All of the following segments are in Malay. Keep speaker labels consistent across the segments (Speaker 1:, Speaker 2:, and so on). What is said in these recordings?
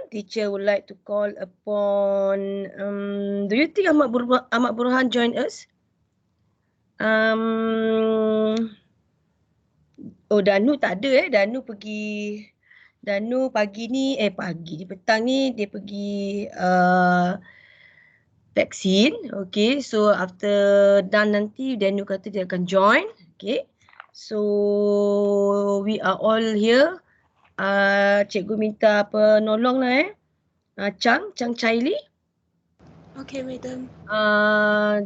Speaker 1: teacher would like to call upon, do you think Ahmad Burhan join us? Oh, Danu tak ada Danu pagi ni, petang ni dia pergi vaksin. Okay, so after done nanti Danu kata dia akan join. Okay, so we are all here. Cikgu minta penolong lah Chang Chaili.
Speaker 2: Okay, madam.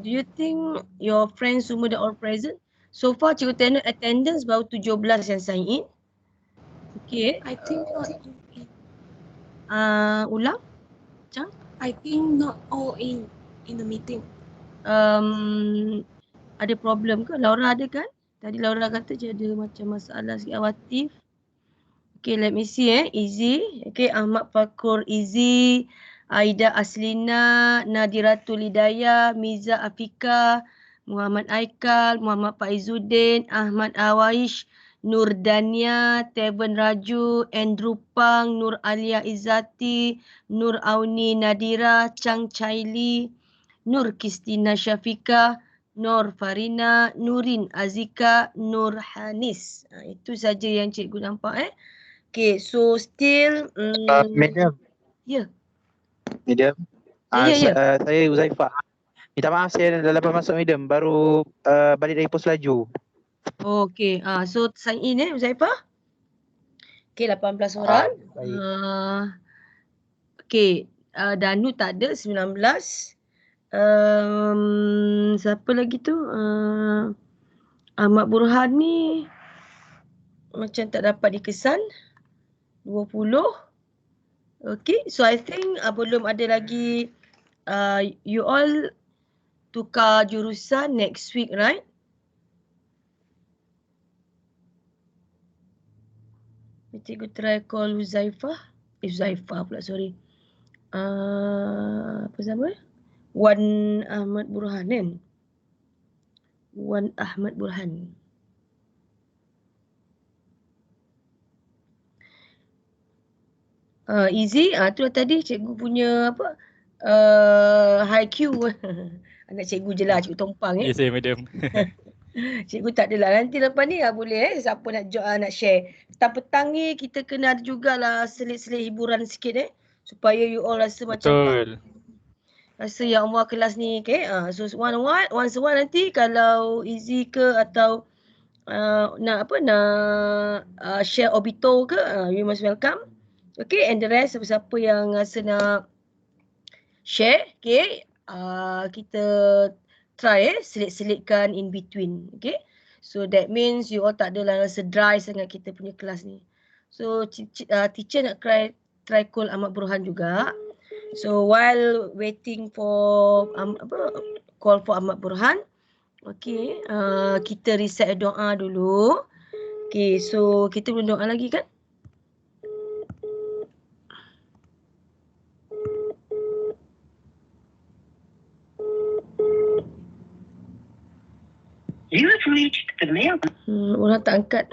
Speaker 1: Do you think your friends semua dah all present? So far cikgu tengok attendance baru 17 yang sign in. Okay.
Speaker 2: I think not.
Speaker 1: Ulang, Chang?
Speaker 2: I think not all in the meeting.
Speaker 1: Ada problem ke? Laura ada kan? Tadi Laura kata dia ada macam masalah sikit khawatir. Okay, let me see Izzy. Okay, Ahmad Fakur Izzy, Aida Aslina, Nadiratul Hidayah, Miza Afika, Muhammad Aikal, Muhammad Faizuddin, Ahmad Awaish, Nur Dania, Teven Raju, Andrew Pang, Nur Alia Izzati, Nur Auni Nadira, Chang Chaili, Nur Kristina Syafika, Nur Farina, Nurin Azika, Nur Hanis. Itu saja yang cikgu nampak Okay, so still
Speaker 3: Madam.
Speaker 1: Ya.
Speaker 3: Madam.
Speaker 1: Ya.
Speaker 3: Saya Uzaifah. Minta maaf saya dah lepas masuk madam, baru balik dari pos laju.
Speaker 1: Okay, so sign in Uzaifah. Okay, 18 orang. Okay, Danu tak ada, 19. Siapa lagi tu? Ahmad Burhan ni macam tak dapat dikesan. 20. Okay, so I think belum ada lagi you all tukar jurusan next week, right? Cikgu try call Uzaifah. Uzaifah pula, sorry. Apa nama? Wan Ahmad Burhan kan? Wan Ahmad Burhan. Easy, tu tadi cikgu punya apa? High Q. Anak cikgu je lah, cikgu Tompang
Speaker 4: Yes, madam.
Speaker 1: Cikgu tak adalah. Nanti lepas ni boleh siapa nak share. Petang-petang ni kita kena ada jugalah selit-selit hiburan sikit supaya you all rasa macam rasa yang Allah kelas ni, okay? So once a while nanti kalau easy ke atau nak share Obito ke, you must welcome. Okay, and the rest siapa yang rasa nak share, okay? Kita try selit-selitkan in between, okay? So that means you all tak adalah rasa dry sangat kita punya kelas ni. So teacher nak try call Ahmad Burhan juga. So while waiting for call for Ahmad Burhan, okay, kita reset doa dulu. Okay, so kita belum doa lagi kan?
Speaker 5: You have reached the mail.
Speaker 1: Orang tak angkat.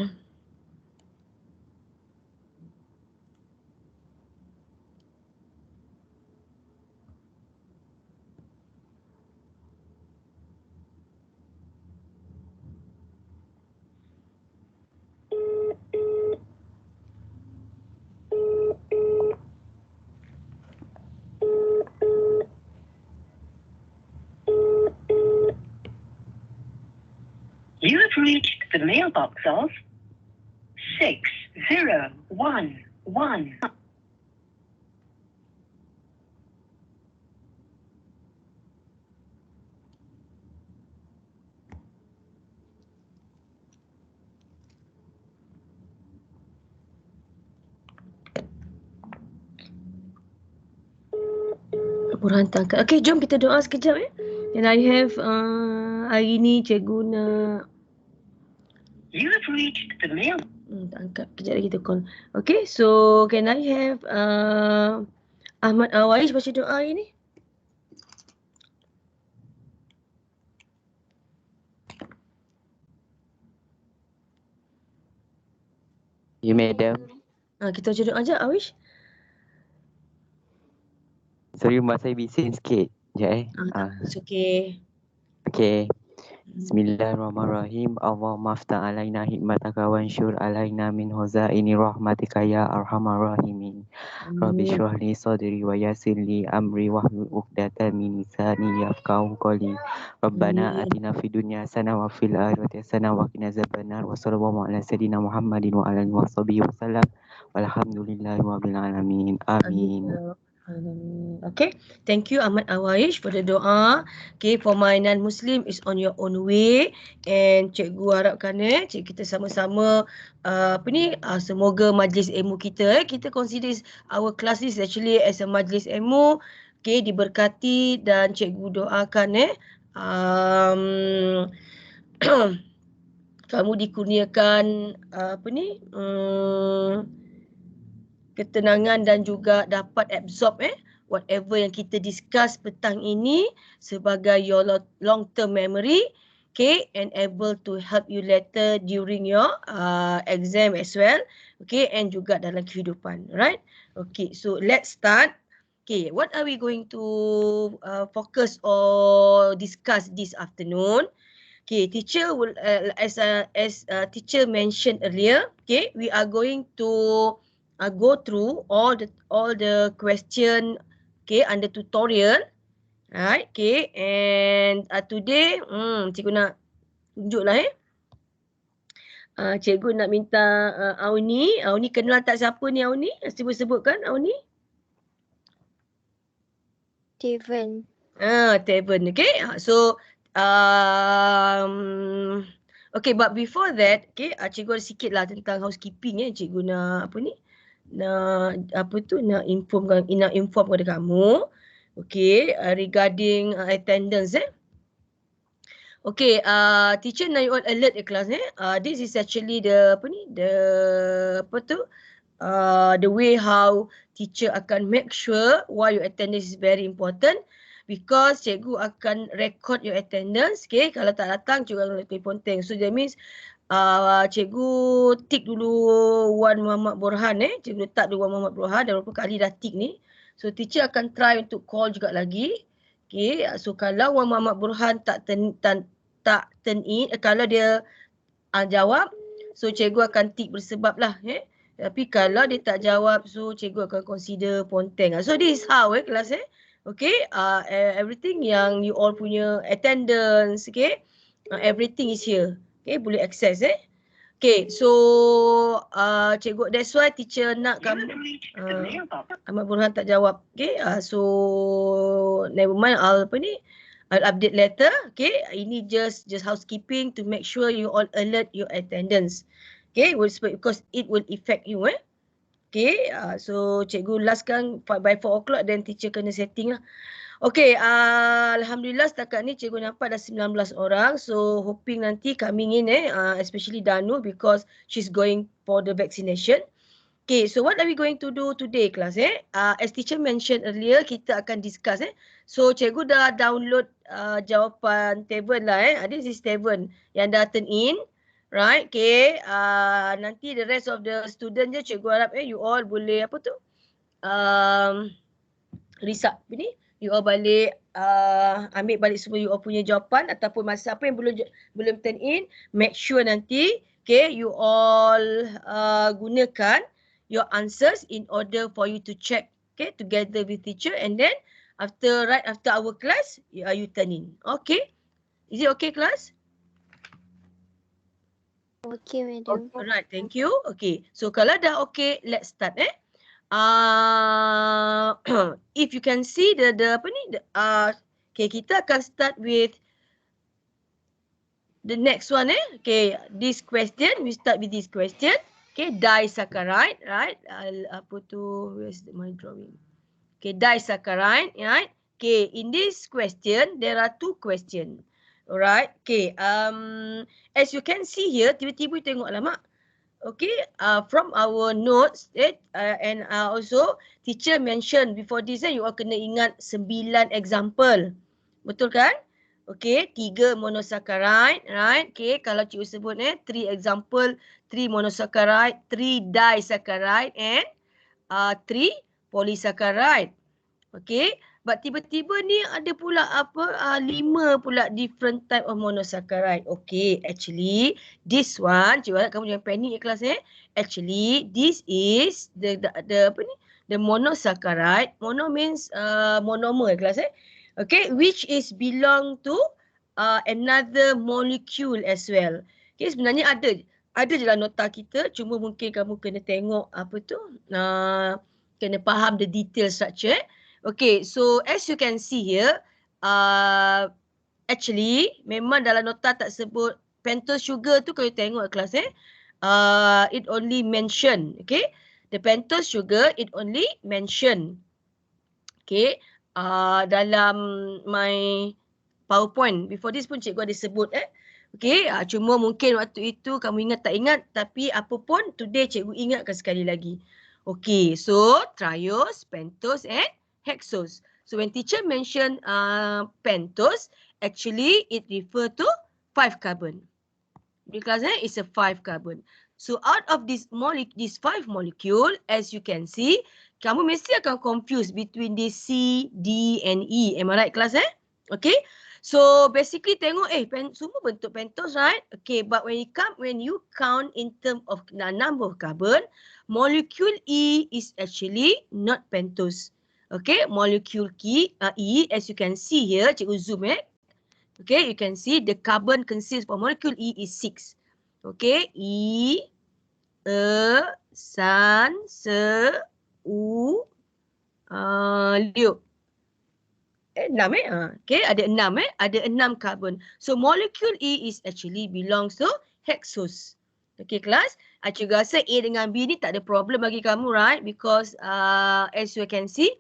Speaker 5: You have reached the mailbox of 6011.
Speaker 1: Burhan tak angkat. Okay, jom kita doa sekejap And I have hari ni cikgu nak
Speaker 5: You have reached the mail.
Speaker 1: tak angkat. Kejap lagi kita call. Okay, so can I have Ahmad Awaish baca doa hari ni?
Speaker 6: You madam.
Speaker 1: Kita baca doa je, Awish.
Speaker 4: Sorry, mak saya bising sikit. Sekejap
Speaker 1: It's okay.
Speaker 4: Okay. Bismillahirrahmanirrahim. Allahumma aftah alaina hikmataka wa anshur alaina min huzaini rahmatika ya arhamar rahimin. Rabbi shrah li sadri wa yassir li amri wahlul 'uqdatam min lisani yafqahu qawli. Rabbana atina fid dunya hasanah wa fil akhirati hasanah wa qina azabannar. Wa sallallahu ala sayidina Muhammadin wa ala alihi washabihi wasallam. Walhamdulillahi rabbil alamin. Amin.
Speaker 1: Okay, thank you Ahmad Awaish for the doa. Okay, for my non-Muslim is on your own way, and cikgu harapkan cikgu kita sama-sama semoga majlis ilmu kita kita consider our class is actually as a majlis ilmu, okay, diberkati dan cikgu doakan kamu dikurniakan ketenangan dan juga dapat absorb whatever yang kita discuss petang ini sebagai your long term memory, okay, and able to help you later during your exam as well, okay, and juga dalam kehidupan, right? Okay, so let's start. Okay, what are we going to focus or discuss this afternoon? Okay, teacher will as teacher mentioned earlier, okay, we are going to go through all the question, okay, under tutorial, right? Okay, and today cikgu nak tunjuklah cikgu nak minta Auni kenal tak siapa ni Auni? Sebut-sebutkan Auni.
Speaker 6: Steven.
Speaker 1: Steven, okay. So okay, but before that, okay, cikgu ada sikit lah tentang housekeeping cikgu nak nak inform kepada kamu, okay, regarding attendance okay. Teacher now you all alert class this is actually the the way how teacher akan make sure why your attendance is very important, because cikgu akan record your attendance, okay. Kalau tak datang cikgu akan telefon tank, so that means cikgu tick dulu Wan Muhammad Borhan cikgu letak dulu Wan Muhammad Borhan dah berapa kali dah tick ni, so teacher akan try untuk call juga lagi, okay. So kalau Wan Muhammad Borhan tak turn in, kalau dia jawab, so cikgu akan tick bersebab lah tapi kalau dia tak jawab, so cikgu akan consider ponteng. So this is how kelas okay, everything yang you all punya attendance, okay, everything is here. Okay, boleh access Okay, so cikgu, that's why teacher nak kamu Ahmad Burhan tak jawab. Okay, so never mind, I'll update later. Okay, ini just housekeeping to make sure you all alert your attendance. Okay, because it will affect you Okay, so cikgu last kan by 4 o'clock, then teacher kena setting lah. Okay, alhamdulillah setakat ni cikgu nampak dah 19 orang. So hoping nanti coming in especially Danu, because she's going for the vaccination. Okay, so what are we going to do today class as teacher mentioned earlier, kita akan discuss So cikgu dah download jawapan Steven lah this is Steven yang dah turn in, right? Okay, nanti the rest of the student je cikgu harap you all boleh result ni, you all balik ambil balik semua you all punya jawapan, ataupun masa apa yang belum turn in, make sure nanti okay you all gunakan your answers in order for you to check, okay, together with teacher, and then right after our class you turn in. Okay, is it okay class?
Speaker 6: Okay, madam.
Speaker 1: Alright, thank you. Okay, so kalau dah okay, let's start if you can see okay, kita akan start with the next one okay, this question, we start with this question, okay, disaccharide, right? Where's my drawing? Okay, disaccharide, right? Okay, in this question there are 2 questions. Alright, okay, as you can see here, tiba-tiba tengok lah mak. Okay, from our notes and also teacher mentioned before this you all kena ingat 9 example. Betul kan? Okay, 3 monosaccharide, right? Okay, kalau cikgu sebut 3 example, 3 monosaccharide, 3 disaccharide and 3 polysaccharide. Okay, But tiba-tiba ni ada pula 5 pula different type of monosaccharide. Okay, actually this one, cikgu harap kamu jangan panik kelas Actually this is the monosaccharide. Mono means monomer kelas Okay, which is belong to another molecule as well. Okay, sebenarnya ada je lah nota kita, cuma mungkin kamu kena tengok kena faham the detail structure. Okay, so as you can see here, actually memang dalam nota tak sebut pentose sugar tu kalau tengok kelas it only mention, okay? The pentose sugar it only mention, okay? Dalam my PowerPoint before this pun cikgu ada sebut okay, cuma mungkin waktu itu kamu ingat tak ingat, tapi apa pun today cikgu ingatkan sekali lagi. Okay, so triose, pentose and hexose. So when teacher mention pentose, actually it refer to 5 carbon. Because it's a 5 carbon. So out of this 5 molecule, as you can see, kamu mesti akan confuse between this C, D and E. Am I right class Okay. So basically tengok semua bentuk pentose, right? Okay, but when you count in terms of number of carbon, molecule E is actually not pentose. Okay, molecule E, as you can see here, cikgu zoom Okay, you can see the carbon consists for molecule E is 6. Okay, E, San, Se, U, Liu. 6 Okay, ada 6 ada 6 carbon. So molecule E is actually belongs to hexose. Okay, kelas. Cikgu rasa A dengan B ni tak ada problem bagi kamu, right? Because as you can see,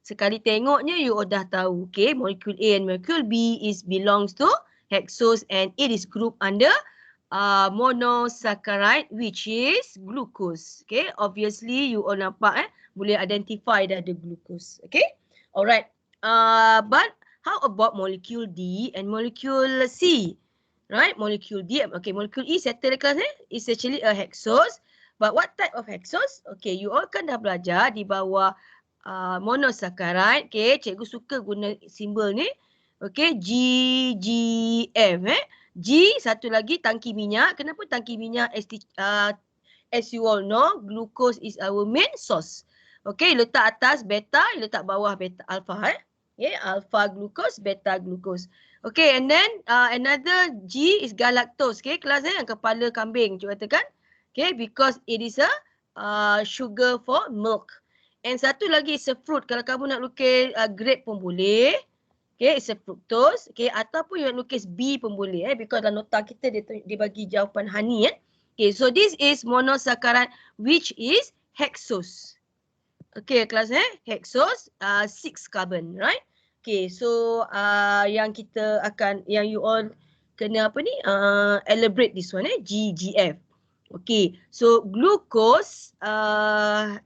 Speaker 1: sekali tengoknya you dah tahu. Okay, molecule A and molecule B is belongs to hexose and it is grouped under monosaccharide which is glucose. Okay, obviously you all nampak boleh identify dah the glucose. Okay, alright. But how about molecule D and molecule C? Right, molecule D, okay, molecule E settle class is actually a hexose. But what type of hexose? Okay, you all kan dah belajar di bawah monosaccharide. Okay, cikgu suka guna simbol ni. Okay, GGF. G satu lagi tangki minyak. Kenapa tangki minyak? As you all know, glucose is our main source. Okay, letak atas beta, letak bawah beta alpha. Okay, alpha glucose, beta glucose. Okay, and then another G is galactose. Okay, kelas yang kepala kambing cikgu katakan. Okay, because it is a sugar for milk. And satu lagi is a fruit. Kalau kamu nak lukis grape pun boleh. Okay, it's a fructose. Okay, ataupun you nak lukis B pun boleh. Because dalam nota kita dia bagi jawapan honey. Okay, so this is monosaccharide which is hexose. Okay, kelas hexose, 6 carbon, right? Okay, so yang kita akan, yang you all kena elaborate this one, GGF. Okay, so glucose,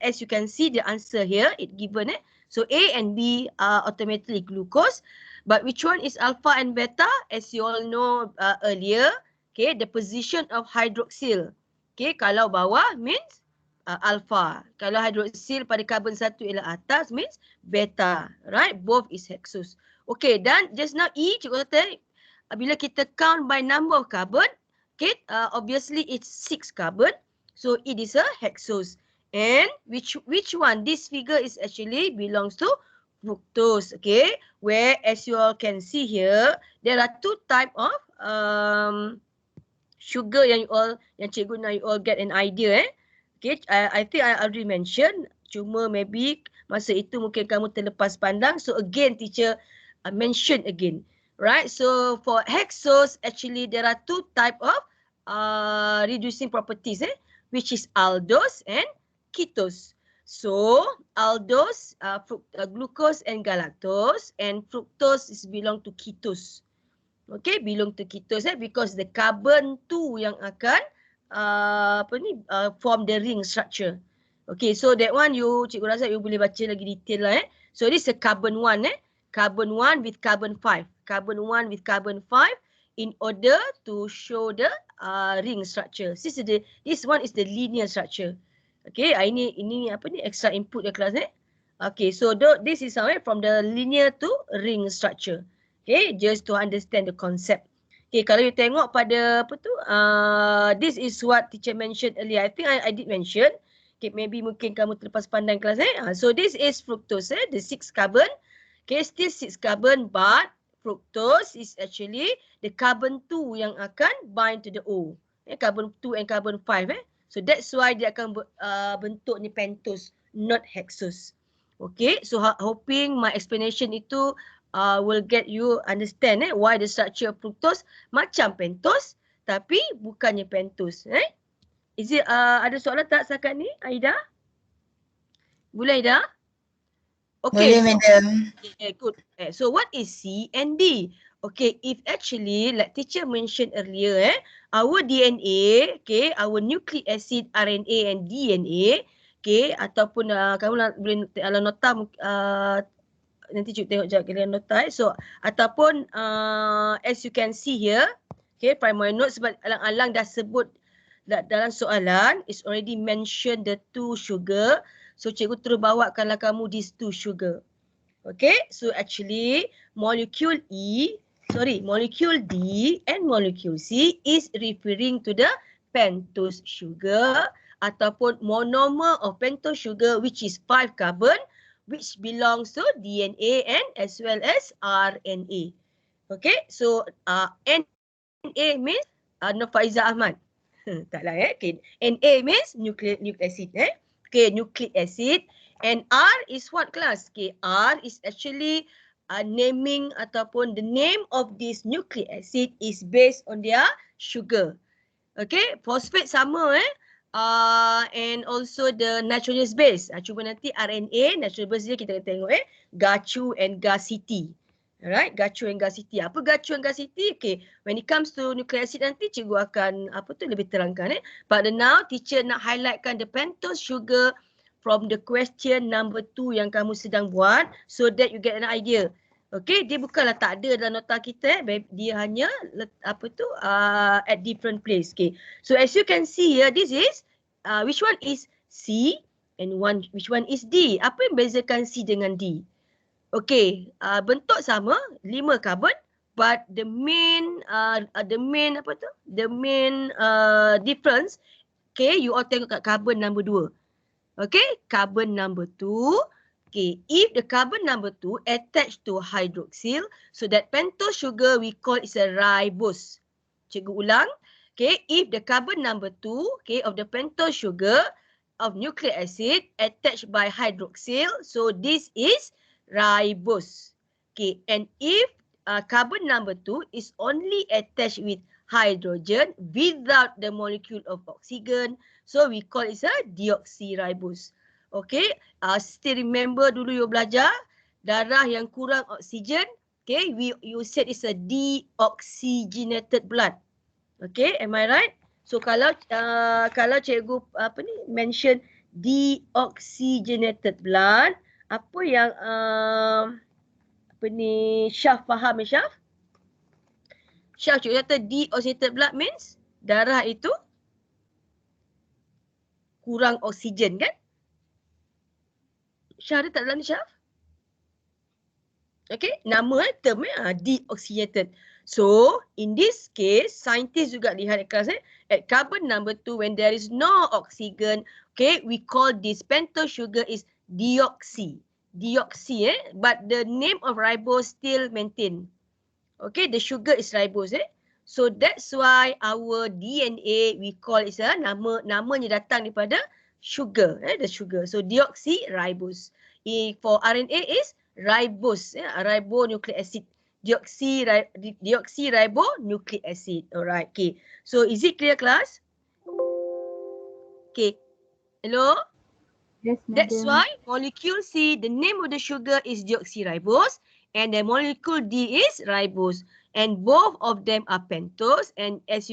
Speaker 1: as you can see the answer here, it given so A and B are automatically glucose, but which one is alpha and beta? As you all know earlier, okay, the position of hydroxyl. Okay, kalau bawah means alpha. Kalau hydroxyl pada carbon 1 ialah atas means beta, right? Both is hexose. Okay, dan just now E, cikgu kata, bila kita count by number of carbon, okay, obviously it's 6 carbon, so it is a hexose. And which one? This figure is actually belongs to fructose. Okay, where as you all can see here, there are 2 type of sugar yang cikgu nak you all get an idea. Okay, I think I already mentioned. Cuma maybe masa itu mungkin kamu terlepas pandang. So again, teacher mention again, right? So for hexose, actually there are 2 type of reducing properties, which is aldose and ketose. So aldose, glucose and galactose, and fructose is belong to ketose. Okay, belong to ketose because the carbon 2 yang akan form the ring structure. Okay, so that one cikgu rasa you boleh baca lagi detail lah. So this is a carbon 1 carbon 1 with carbon 5. Carbon 1 with carbon 5 in order to show the ring structure. This one is the linear structure. Okay, ini extra input ya kelas Okay, so this is from the linear to ring structure. Okay, just to understand the concept. Okay, kalau you tengok pada apa tu, this is what teacher mentioned earlier. I think I did mention. Okay, maybe mungkin kamu terlepas pandang kelas So this is fructose, the 6 carbon. Okay, still 6 carbon, but fructose is actually the carbon 2 yang akan bind to the O. Carbon 2 and carbon 5. So that's why dia akan bentuk ni pentose, not hexose. Okay, so hoping my explanation itu will get you understand why the structure of fructose macam pentose tapi bukannya pentose. Is it ada soalan tak setakat ni, Aida? Boleh, Aida? Okay.
Speaker 7: Boleh, madam.
Speaker 1: Okay, good. So what is C and D? Okay, if actually like teacher mentioned earlier, our DNA, okay, our nucleic acid, RNA and DNA, okay, ataupun kamu boleh dalam nota nanti cuba tengok sekejap kalian nota. So ataupun as you can see here, okay, primary note sebab alang-alang dah sebut dalam soalan is already mentioned the 2 sugar. So cikgu terus bawakanlah kamu these 2 sugar. Okay, so actually molecule molecule D and molecule C is referring to the pentose sugar ataupun monomer of pentose sugar which is 5 carbon which belongs to DNA and as well as RNA. Okay, so NA means Nafaiza Ahmad. Taklah okay. NA means nucleic acid Okay, nucleic acid. And R is what class? Okay, R is actually naming ataupun the name of this nucleic acid is based on their sugar. Okay, phosphate sama and also the nitrogenous base. Cuba nanti RNA, nitrogenous base dia kita tengok GACU and GACT. Alright, GACU and GACT. Apa GACU and GACT? Okay, when it comes to nucleic acid nanti cikgu akan lebih terangkan But now teacher nak highlightkan the pentose sugar from the question number 2 yang kamu sedang buat so that you get an idea. Okay, dia bukanlah tak ada dalam nota kita dia hanya at different place. Okay, so as you can see here, this is which one is C and which one is D. Apa yang bezakan C dengan D? Okay, bentuk sama, 5 carbon, but the main difference, okay, you all tengok kat carbon number 2. Okay, carbon number 2. Okay, if the carbon number 2 attached to hydroxyl, so that pentose sugar we call is a ribose. Cikgu ulang. Okay, if the carbon number 2, okay, of the pentose sugar of nucleic acid attached by hydroxyl, so this is ribose. Okay, and if carbon number 2 is only attached with hydrogen without the molecule of oxygen, so we call it a deoxyribose. Okay, still remember dulu you belajar darah yang kurang oksigen. Okay, you said it's a deoxygenated blood. Okay, am I right? So kalau cikgu mention deoxygenated blood, apa yang Syaf faham Syaf? Syaf cikgu kata deoxygenated blood means darah itu kurang oksigen kan? Syaf ada tak dalam ni Syaf? Okay, nama term deoxygenated. So, in this case, scientists juga lihat kelas at carbon number 2 when there is no oxygen, okay, we call this pentose sugar is deoxy. Deoxy, but the name of ribose still maintain. Okay, the sugar is ribose, So that's why our DNA we call is namanya datang daripada sugar, the sugar. So deoxyribose. For RNA is ribose, ribonucleic acid. Deoxyribonucleic acid. Alright, okay. So is it clear class? Okay. Hello?
Speaker 8: Yes,
Speaker 1: That's why molecule C, the name of the sugar is deoxyribose and the molecule D is ribose. And both of them are pentose. And as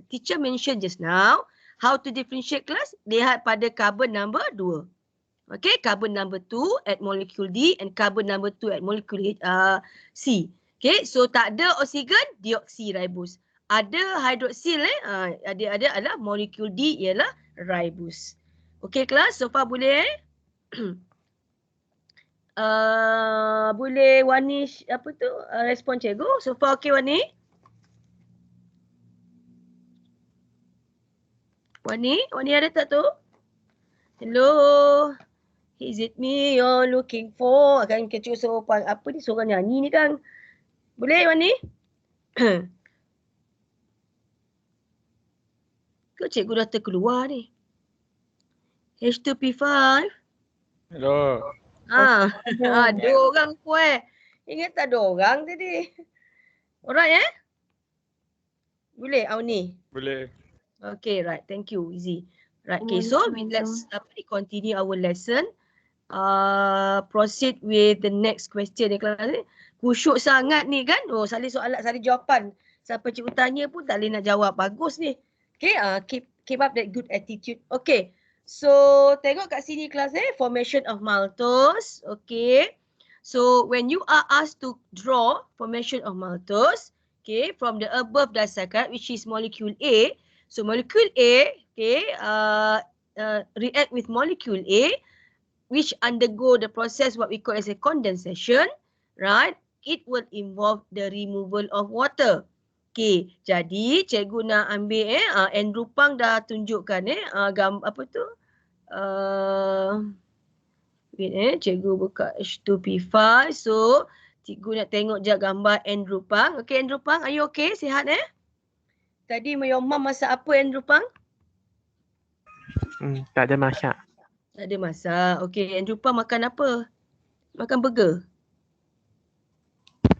Speaker 1: teacher mentioned just now, how to differentiate class? Lihat pada carbon number 2. Okay, carbon number 2 at molecule D and carbon number 2 at molecule C. Okay, so tak ada oksigen, deoxyribose. Ada hydroxyl, ada adalah molecule D ialah ribose. Okay, kelas, so far boleh Boleh Wani respon cikgu. So far okay Wani? Wani ada tak tu? Hello. Is it me you're looking for? Kan kecil seorang apa ni seorang nyanyi ni kan. Boleh Wani? Ke cikgu dah terkeluar ni? H2P5.
Speaker 7: Hello.
Speaker 1: Ada orang pun Ingat tak ada orang tadi. Alright Boleh Auni?
Speaker 7: Boleh.
Speaker 1: Okay, right. Thank you. Easy. Right. Okay, so let's continue our lesson. Proceed with the next question ni kelas ni. Kusyuk sangat ni kan. Oh, salih soalan, salih jawapan. Siapa cikgu tanya pun tak boleh nak jawab. Bagus ni. Okay, keep up that good attitude. Okay. So, tengok kat sini kelas formation of maltose. Okay. So, when you are asked to draw formation of maltose, okay, from the above disaccharide which is molecule A. So, molecule A, okay, react with molecule A which undergo the process what we call as a condensation, right? It will involve the removal of water. Okay, jadi cikgu nak ambil Andrew Pang dah tunjukkan apa tu? Wait cikgu buka H2P5. So, cikgu nak tengok je gambar Andrew Pang. Okay, Andrew Pang, are you okay? Sihat Tadi your mom masak apa Andrew Pang?
Speaker 8: Tak ada masak.
Speaker 1: Tak ada masak. Okay, Andrew Pang makan apa? Makan burger?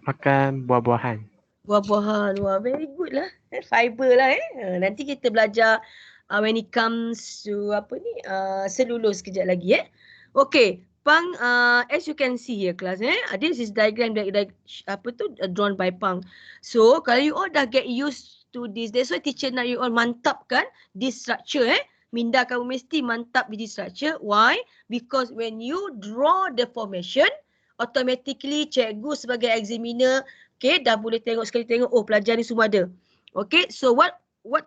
Speaker 8: Makan buah-buahan.
Speaker 1: Buah-buahan. Wah, very good lah. Fiber lah Nanti kita belajar when it comes to selulose kejap lagi Okay, Pang, as you can see here class this is diagram drawn by Pang. So, kalau you all dah get used to this, that's why teacher nak you all mantapkan this structure Minda kamu mesti mantap di structure. Why? Because when you draw the formation, automatically cikgu sebagai examiner, okay, dah boleh tengok sekali tengok, oh pelajar ni semua ada. Okay, so what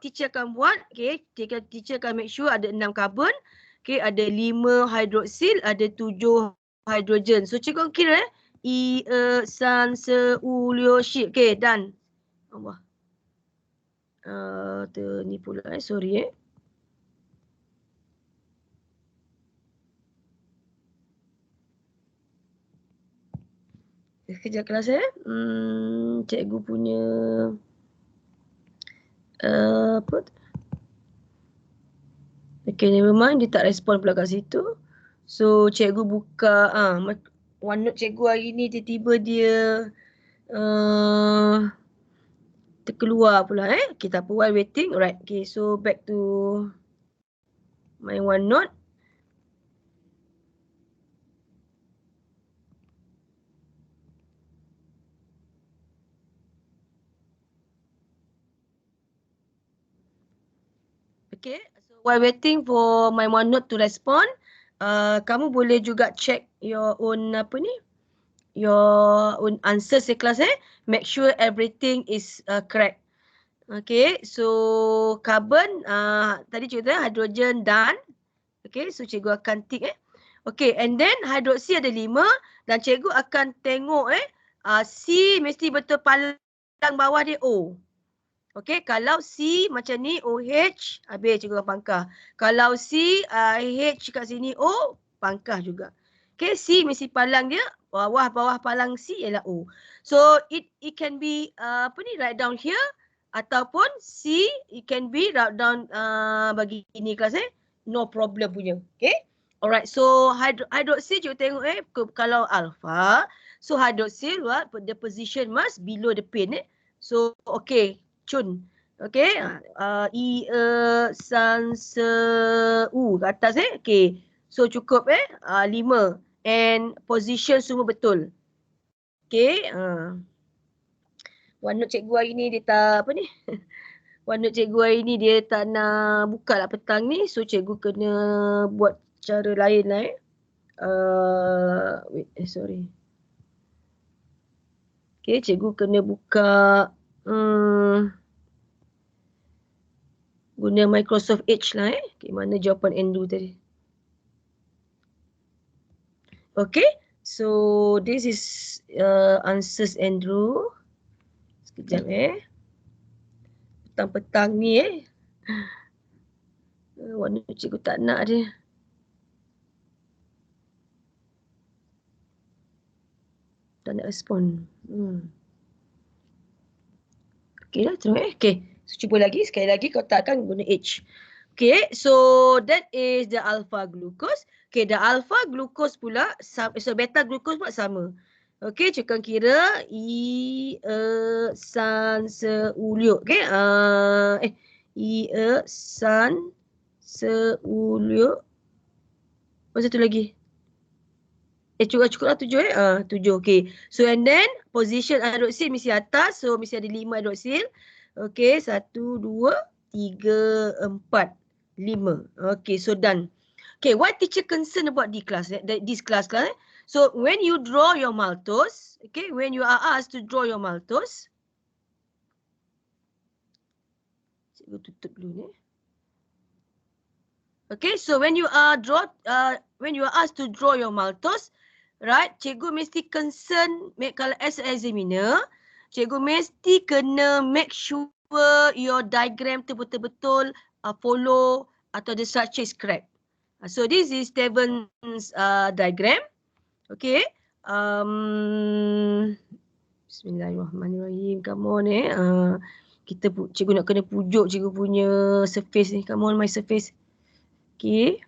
Speaker 1: teacher akan buat? Okay, teacher akan make sure ada 6 karbon, okay, ada 5 hidroksil, ada 7 hidrogen. So cikgu kira I, San, Se, U, Lio, Shi. Okay, done. Allah. Ni pula sorry Kejap kelas cikgu punya apa okay, never mind, dia tak respon pula kat situ. So cikgu buka OneNote cikgu hari ni tiba-tiba dia terkeluar pula okay, tak apa, while waiting. Alright, okay, so back to my OneNote. Okay, so while waiting for my OneNote to respond, kamu boleh juga check your own your own answers kelas Make sure everything is correct. Okay, so carbon tadi cikgu hydrogen done. Okay, so cikgu akan tick Okay, and then hidroksil ada 5 dan cikgu akan tengok C mesti betul palang bawah dia O. Okay, kalau C macam ni OH, habis cikgu akan pangkah. Kalau C, H kat sini O, pangkah juga. Okay, C mesti palang dia, bawah palang C ialah O. So, it can be, write down here. Ataupun C, it can be write down bagi ini kelas no problem punya. Okay, alright. So, hydroxyl cikgu tengok kalau alpha. So, hydroxyl, the position must below the pin So, okay. Cun. Okay. I, San, Se, U ke atas Okay. So cukup 5. And position semua betul. Okay. OneNote cikgu hari ni dia tak OneNote cikgu hari ni dia tak nak buka lah petang ni. So cikgu kena buat cara lain lah wait, sorry. Okay, cikgu kena buka guna Microsoft Edge lah Okay, mana jawapan Andrew tadi? Okay, So this is answers Andrew. Sekejap petang-petang ni warna cikgu tak nak dia. Tak nak respon. Okay dah terus Okay. So cuba lagi sekali lagi kau takkan guna H. Okay, so that is the alpha glucose. Okay, the alpha glucose pula so beta glucose pula sama. Okay, cikgu kira san seuliuk. Okay, san seuliuk. Apa satu lagi? Cukup lah 7 7. Okay, so and then position hydroxyl mesti atas. So mesti ada 5 hydroxyl. Okay, 1, 2, 3, 4, 5. Okay, so done. Okay, what teacher concerned about this class? So when you draw your maltose, okay, when you are asked to draw your maltose, cikgu tutup dulu ni. Okay, so when you are asked to draw your maltose, right, cikgu mesti concern kalau as an examiner, cikgu mesti kena make sure your diagram tu betul-betul follow atau the structure is correct. So this is Steven's diagram. Okay. Bismillahirrahmanirrahim. Come on cikgu nak kena pujuk cikgu punya surface ni. Come on my surface. Okay.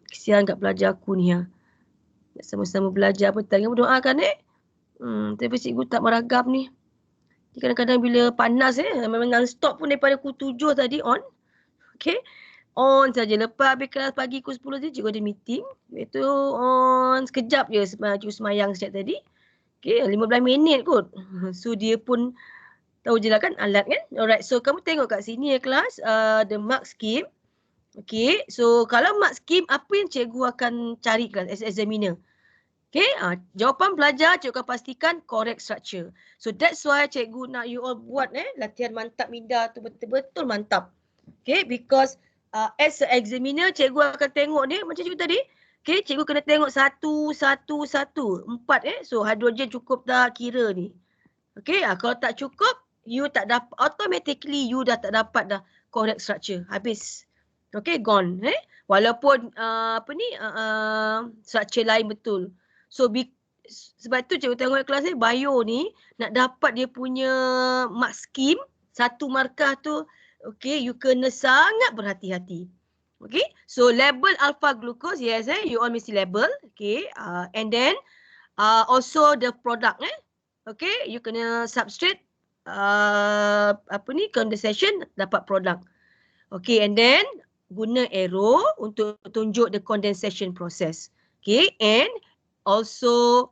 Speaker 1: Kesian kat pelajar aku ni Nak sama-sama belajar petang. Kamu doakan tapi cikgu tak meragam ni. Kadang-kadang bila panas memang non-stop pun daripada pukul 7 tadi on. Okay. On saja. Lepas habis kelas pagi pukul 10 tadi cikgu ada meeting. Itu on sekejap je cikgu semayang sejak tadi. Okay, 15 minit kot. So dia pun tahu je lah kan alat kan. Alright, so kamu tengok kat sini kelas the mark scheme. Okay, so kalau mark scheme apa yang cikgu akan cari kelas as examiner? Okay, jawapan pelajar cikgu akan pastikan correct structure. So that's why cikgu nak you all buat latihan mantap minda tu betul-betul mantap. Okay, because as an examiner, cikgu akan tengok ni macam cikgu tadi. Okay, cikgu kena tengok 1, 1, 1, 4 So hidrogen cukup tak kira ni. Okay, kalau tak cukup, you tak dapat, automatically you dah tak dapat dah correct structure. Habis. Okay, gone. Walaupun structure lain betul. So sebab tu cikgu tengok kelas ni, bio ni nak dapat dia punya mark scheme, satu markah tu. Okay, you kena sangat berhati-hati. Okay, so label alpha glucose, yes, you all mesti label. Okay, and then also the product, okay, you kena substrate, condensation, dapat produk. Okay, and then guna arrow untuk tunjuk the condensation process. Okay, and also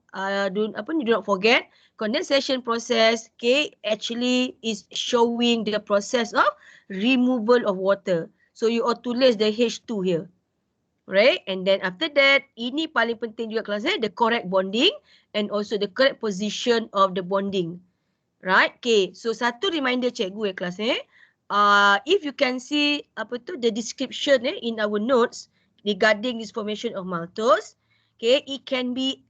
Speaker 1: do not forget condensation process. Okay, actually is showing the process of removal of water. So you ought tulis the H2 here. Right? And then after that, ini paling penting juga kelas the correct bonding and also the correct position of the bonding. Right? Okay. So satu reminder cikgu kelas if you can see the description in our notes regarding this formation of maltose, okay, it can be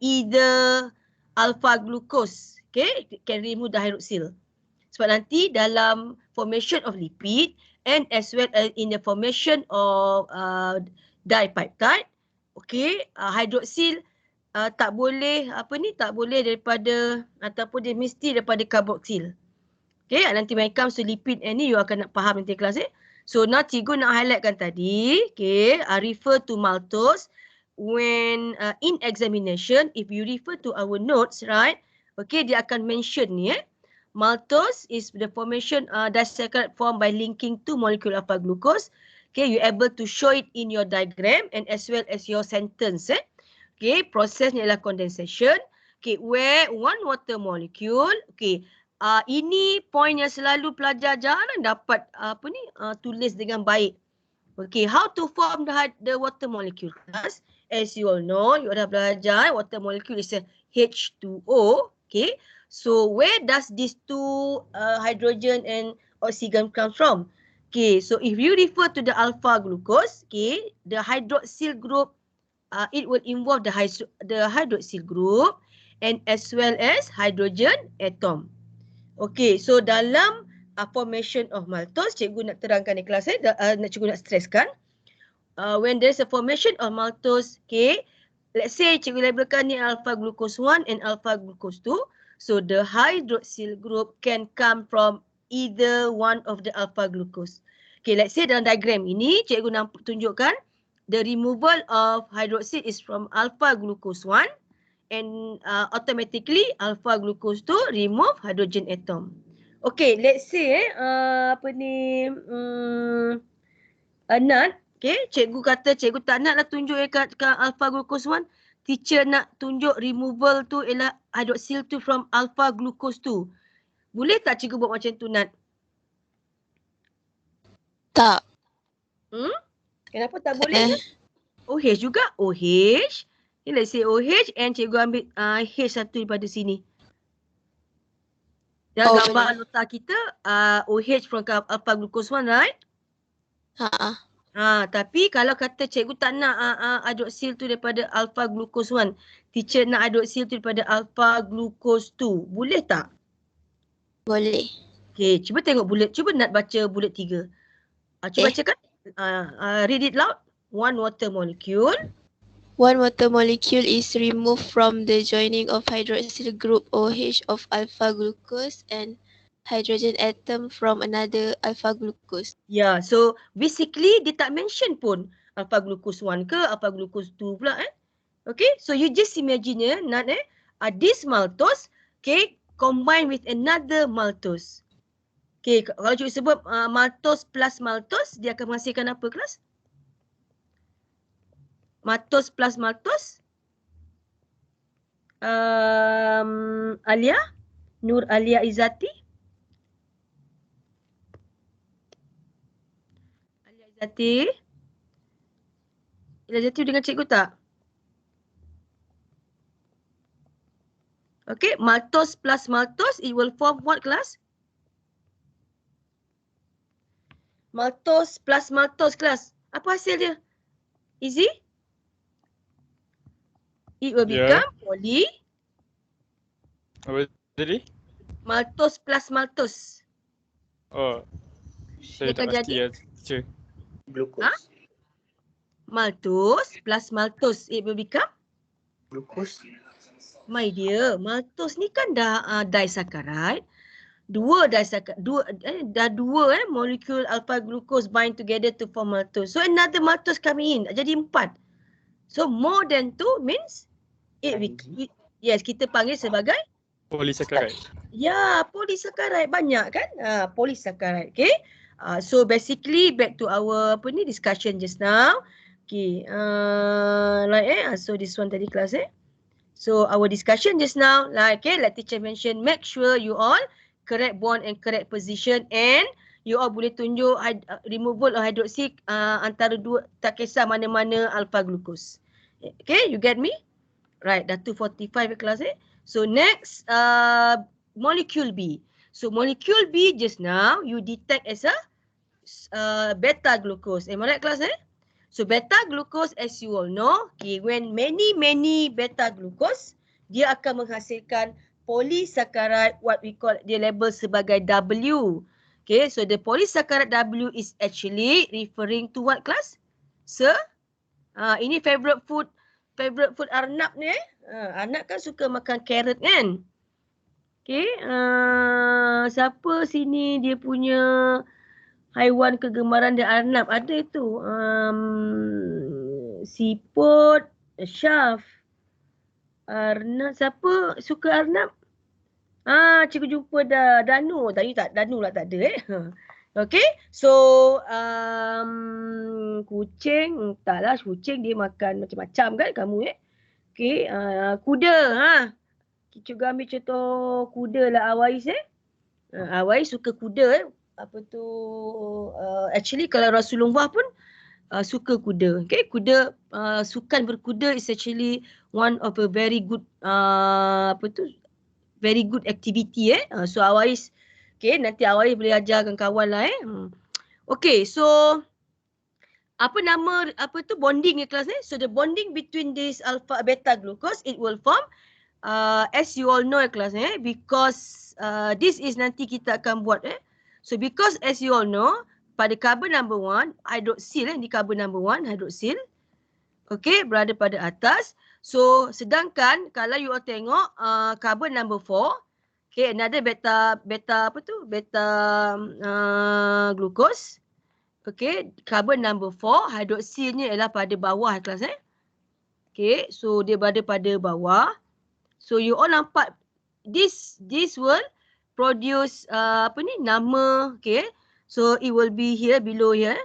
Speaker 1: either alpha glucose, okay, it can remove the hydroxyl. Sebab nanti dalam formation of lipid and as well as in the formation of dipeptide, okay, hydroxyl tak boleh daripada ataupun dia mesti daripada carboxyl. Okay, nanti when it comes to lipid ni you akan nak faham nanti kelas So now cikgu nak highlightkan tadi, okay, refer to maltose when in examination, if you refer to our notes, right, okay, dia akan mention ni maltose is the formation disaccharide formed by linking two molecule alpha glucose. Okay, you able to show it in your diagram and as well as your sentence. Okay, proses ni adalah condensation. Okay, where one water molecule. Okay, ini point yang selalu pelajar jarang dapat tulis dengan baik. Okay, how to form the water molecule? As you all know, you dah belajar water molecule is a H2O. Okay. So where does these two hydrogen and oxygen come from? Okay, so if you refer to the alpha glucose, okay, the hydroxyl group it will involve the hydroxyl group and as well as hydrogen atom. Okay, so dalam formation of maltose, cikgu nak terangkan di kelas cikgu nak stresskan. When there's a formation of maltose, okay, let's say cikgu labelkan ni alpha glucose 1 and alpha glucose 2. So the hydroxyl group can come from either one of the alpha glucose. Okay, let's say dalam diagram ini cikgu nak tunjukkan the removal of hydroxyl is from alpha glucose 1 and automatically alpha glucose 2 remove hydrogen atom. Okay, let's say Nat, okay, cikgu kata cikgu tak naklah tunjuk kat alpha glucose 1. Teacher nak tunjuk removal tu ialah hydroxyl tu from alpha glucose 2. Boleh tak cikgu buat macam tu, Nat?
Speaker 6: Tak.
Speaker 1: Kenapa tak boleh? OH juga? OH. Okay, let's say OH and cikgu ambil H1 daripada sini. Dalam gambar nota kita OH from alpha glucose 1, right? Tapi kalau kata cikgu tak nak hydroxyl tu daripada alpha glucose 1, teacher nak hydroxyl tu daripada alpha glucose 2, boleh tak?
Speaker 6: Boleh.
Speaker 1: Okay, cuba tengok bullet. Cuba nak baca bullet 3. Cuba bacakan. Read it loud. One water molecule.
Speaker 6: One water molecule is removed from the joining of hydroxyl group OH of alpha glucose and hydrogen atom from another alpha glucose.
Speaker 1: Yeah, so basically dia tak mention pun alpha glucose 1 ke alpha glucose 2 pula Okay, so you just imagine Nat this maltose, okay, combine with another maltose. Okay, kalau cikgu sebut maltose plus maltose, dia akan menghasilkan apa kelas? Maltose plus maltose. Alia? Nur Alia Izzati? Izzati dengan cikgu tak? Okay, maltose plus maltose, it will form what class? Maltose plus maltose class. Apa hasil dia? Easy? It will become poly.
Speaker 7: Apa tadi?
Speaker 1: Maltose plus maltose.
Speaker 7: Oh, saya tak pasti ya, teacher.
Speaker 3: Glucose.
Speaker 1: Maltose plus maltose, it will become?
Speaker 3: Glucose.
Speaker 1: My dear, maltose ni kan dah disaccharide. Dah dua molecule alpha glucose bind together to form maltose. So another maltose coming in, jadi 4. So more than 2 means yes, kita panggil sebagai
Speaker 7: Polysaccharide.
Speaker 1: ya, polysaccharide banyak kan? Polysaccharide, okay? So basically back to our discussion just now. Okay, so this one tadi kelas So our discussion just now, like teacher mention, make sure you all correct bond and correct position and you all boleh tunjuk removal of hydroxyl antara dua, tak kisah mana-mana alpha glucose. Okay, you get me? Right, dah 2:45 kelas So next, molecule B. So molecule B just now you detect as a beta glucose. Am I right class So beta glucose as you all know, okay, when many beta glucose, dia akan menghasilkan polysaccharide, what we call, dia label sebagai W. Okay, so the polysaccharide W is actually referring to what class? So, ini favorite food Arnab ni Arnab kan suka makan carrot kan? Okay, siapa sini dia punya haiwan kegemaran dia Arnab? Ada itu. Siput, Syaf. Arnab, siapa suka Arnab? Cikgu jumpa dah Danu. Danu lah tak ada Okay, so kucing, taklah kucing dia makan macam-macam kan kamu Okay, kuda Kita juga ambil contoh kuda lah Awais Awais suka kuda apa tu actually kalau Rasulullah pun suka kuda. Okay, kuda sukan berkuda is actually one of a very good very good activity So Awais, okay, nanti Awais boleh ajarkan kawan lah Okay, so apa nama bonding kelas ni? So the bonding between this alpha beta glucose, it will form as you all know kelas ni, because this is nanti kita akan buat So because as you all know, pada carbon number 1 hydroxyl ni carbon number 1 hydroxyl. Okay, berada pada atas. So sedangkan kalau you all tengok carbon number 4, okay, another beta glucose. Okay, carbon number 4 hydroxylnya ialah pada bawah kelas Okay, so dia berada pada bawah. So you all nampak this will produce nama, okay. So it will be here below here.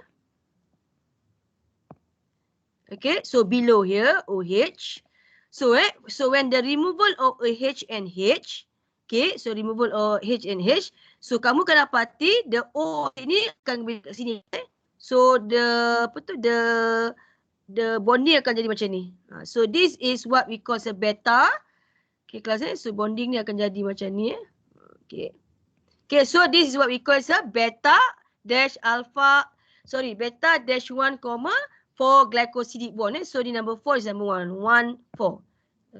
Speaker 1: Okay, so below here OH. So when the removal of OH and H, okay, so removal of H and H, so kamu akan dapati the O ini akan berada kat sini. So the bonding akan jadi macam ni. So this is what we call a beta. Okay, kelas so bonding ni akan jadi macam ni. Okay. Okay, so this is what we call a beta dash 1, for glycosidic bond. So the number 4 is number 1, 1, 4.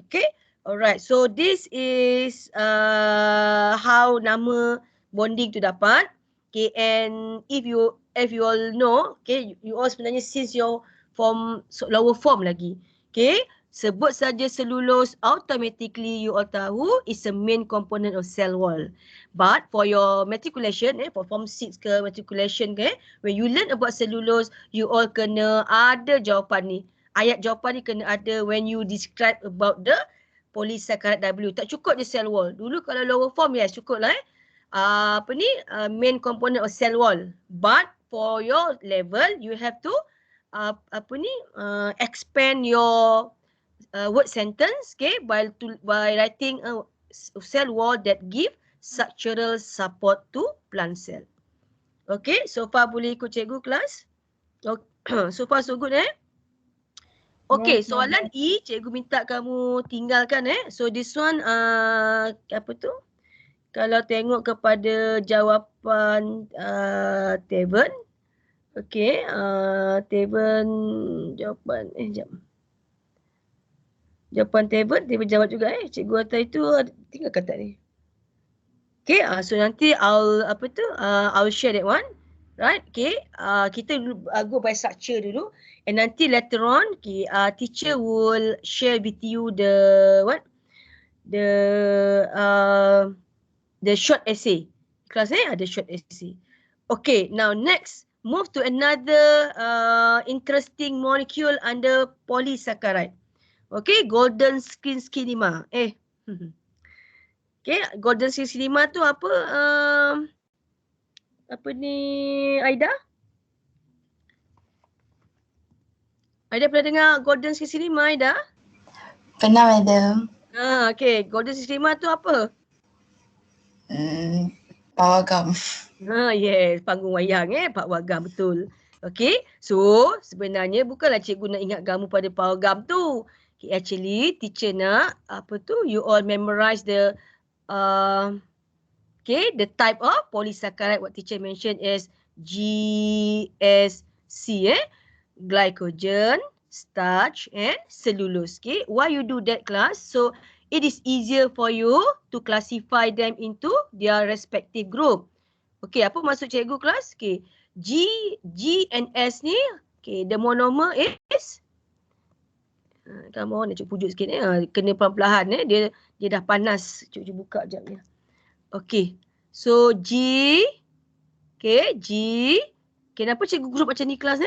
Speaker 1: Okay. Alright. So this is how nama bonding tu dapat. Okay, and if you all know, okay, you all sebenarnya since your form lower form lagi. Okay, sebut saja cellulose, automatically you all tahu is a main component of cell wall. But for your matriculation, for form 6 ke matriculation ke, when you learn about cellulose, you all kena ada jawapan ni. Ayat jawapan ni kena ada when you describe about the polysaccharide W. Tak cukup je cell wall. Dulu kalau lower form, yes, cukup lah main component of cell wall. But for your level, you have to expand your word sentence, okay, by writing a cell wall that give structural support to plant cell. Okay, so far boleh ikut cikgu kelas? Okay. So far so good Okay, soalan E, cikgu minta kamu tinggalkan So this one kalau tengok kepada jawapan Teven. Okay, Teven jawapan jap. Jawapan Teven jawab juga Cikgu atas itu tinggalkan tak ni. Okay, so nanti I'll share that one. Right, okay. Kita go by structure dulu. And nanti later on, okay, teacher will share with you the short essay. Kelas ada short essay. Okay, now next, move to another interesting molecule under polysaccharide. Okay, golden skin schema. Okay, golden skin schema tu apa? Apa ni, Aida? Aida pernah dengar golden skin schema, Aida?
Speaker 9: Pernah, madam.
Speaker 1: Okay, golden skin schema tu apa?
Speaker 9: Pawagam.
Speaker 1: Yes, panggung wayang pawagam, betul. Okay, so sebenarnya bukanlah cikgu nak ingat kamu pada pawagam tu. Okay, actually teacher nak you all memorize the the type of polysaccharide what teacher mentioned is GSC, glycogen, starch and cellulose. Okay, why you do that, class? So it is easier for you to classify them into their respective group. Okay, apa maksud cikgu, kelas? Okay, G and S ni, okay, the monomer is, kamu nak cuba pujuk sikit kena perlahan-lahan dia dah panas. Cuba buka sekejap ni. Okay, so G, okay, G. Kenapa cikgu group macam ni, kelas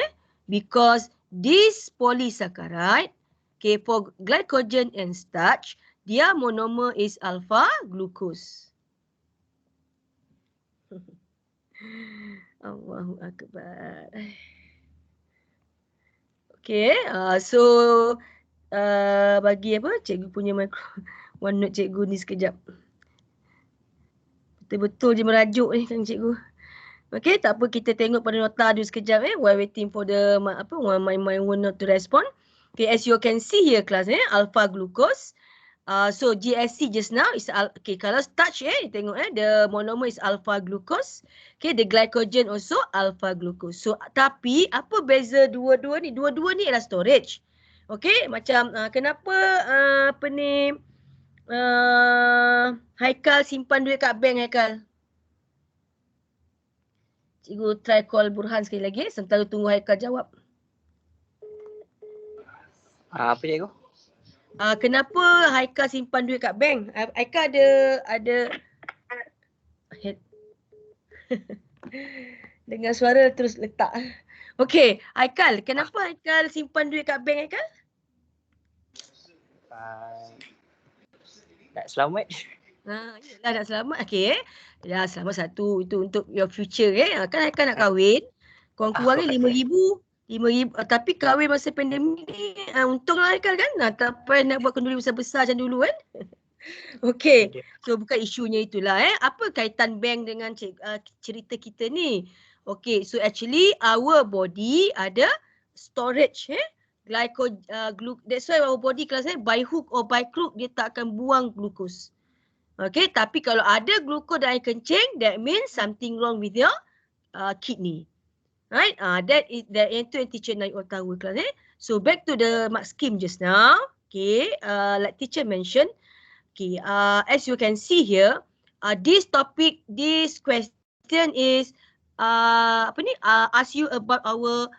Speaker 1: Because this polysaccharide, okay, for glycogen and starch, dia monomer is alpha glucose. Allahu Akbar. Okay, so bagi cikgu punya OneNote cikgu ni sekejap. Betul-betul je merajuk ni kan cikgu. Okay, tak apa, kita tengok pada nota dulu sekejap while waiting for the my OneNote to respond. Okay, as you can see here, class alpha glucose. So GSC just now is okay, kalau starch tengok the monomer is alpha glucose. Okay, the glycogen also alpha glucose. So tapi apa beza dua-dua ni? Dua-dua ni adalah storage. Okay, macam kenapa apa ni Haikal simpan duit kat bank Haikal? Cikgu try call Burhan sekali lagi sementara tunggu Haikal jawab.
Speaker 10: Apa cikgu?
Speaker 1: Kenapa Haikal simpan duit kat bank? Haikal ada dengan suara terus letak. Okey, Haikal, kenapa Haikal simpan duit kat bank Haikal?
Speaker 10: Nak selamat.
Speaker 1: Yelah nak selamat. Okey. Ya, selamat satu itu untuk your future Kan Haikal nak kahwin. Kurang-kurang ni 5,000. Tapi kahwin masa pandemik ni untunglah Haikal kan. Tak payah nak buat kenduri besar-besar macam dulu kan. Okey. So bukan isunya itulah Apa kaitan bank dengan cerita kita ni? Okey, so actually our body ada storage that's why our body kalau by hook or by crook dia tak akan buang glukos. Okay, tapi kalau ada glukos dalam air kencing, that means something wrong with your kidney. Right? That itu yang teacher Naik tahu kelas So back to the mark scheme just now. Okay, like teacher mentioned. Okay, as you can see here, this question is ask you about our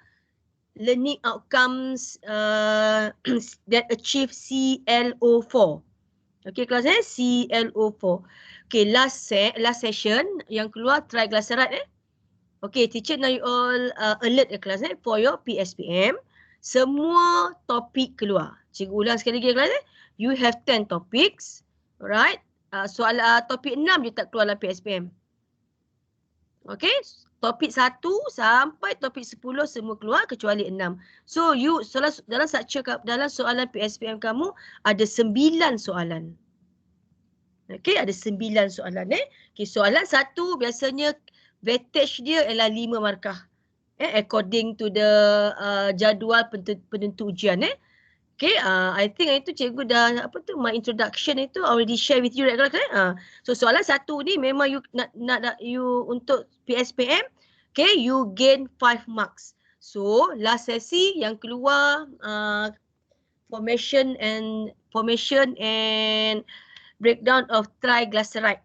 Speaker 1: learning outcomes that achieve CLO4. Okay, kelas CLO4. Okay, last session yang keluar triglyceride Okay, teacher now you all alert kelas for your PSPM. Semua topik keluar. Cikgu ulang sekali lagi kelas You have 10 topics. Alright. Soal topik 6 je tak keluar dalam PSPM. Okay. Topik 1 sampai topik 10 semua keluar kecuali 6. So you dalam soalan PSPM kamu ada 9 soalan. Okay, ada 9 soalan Okay, soalan 1 biasanya weightage dia ialah 5 markah. According to the jadual penentu ujian Okay, I think itu cikgu dah my introduction itu already share with you right kan? So soalan 1 ni memang you nak you untuk PSPM, okay, you gain 5 marks. So last sesi yang keluar formation and breakdown of triglyceride.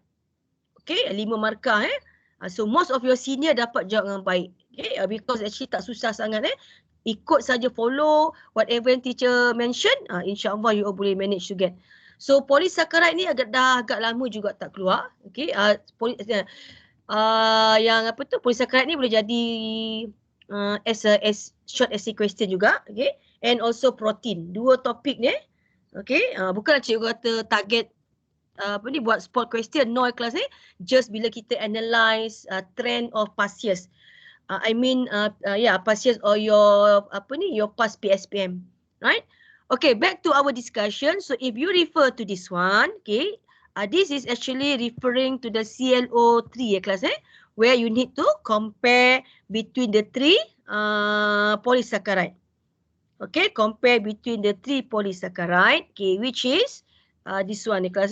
Speaker 1: Okay, 5 markah So most of your senior dapat jawab dengan baik. Okay, because actually tak susah sangat Ikut saja follow whatever yang teacher mention, insya-Allah you all boleh manage to get. So polysaccharide ni agak lama juga tak keluar. Okay, yang polysaccharide ni boleh jadi as short essay question juga, okay, and also protein. Dua topik ni, okay, bukanlah cikgu kata target buat sport question, no kelas ni, just bila kita analyse trend of past years. Past years or your past PSPM, right? Okay, back to our discussion. So if you refer to this one, okay, this is actually referring to the CLO3 class where you need to compare between the 3 polysaccharide. Okay, compare between the 3 polysaccharide, okay, which is this one class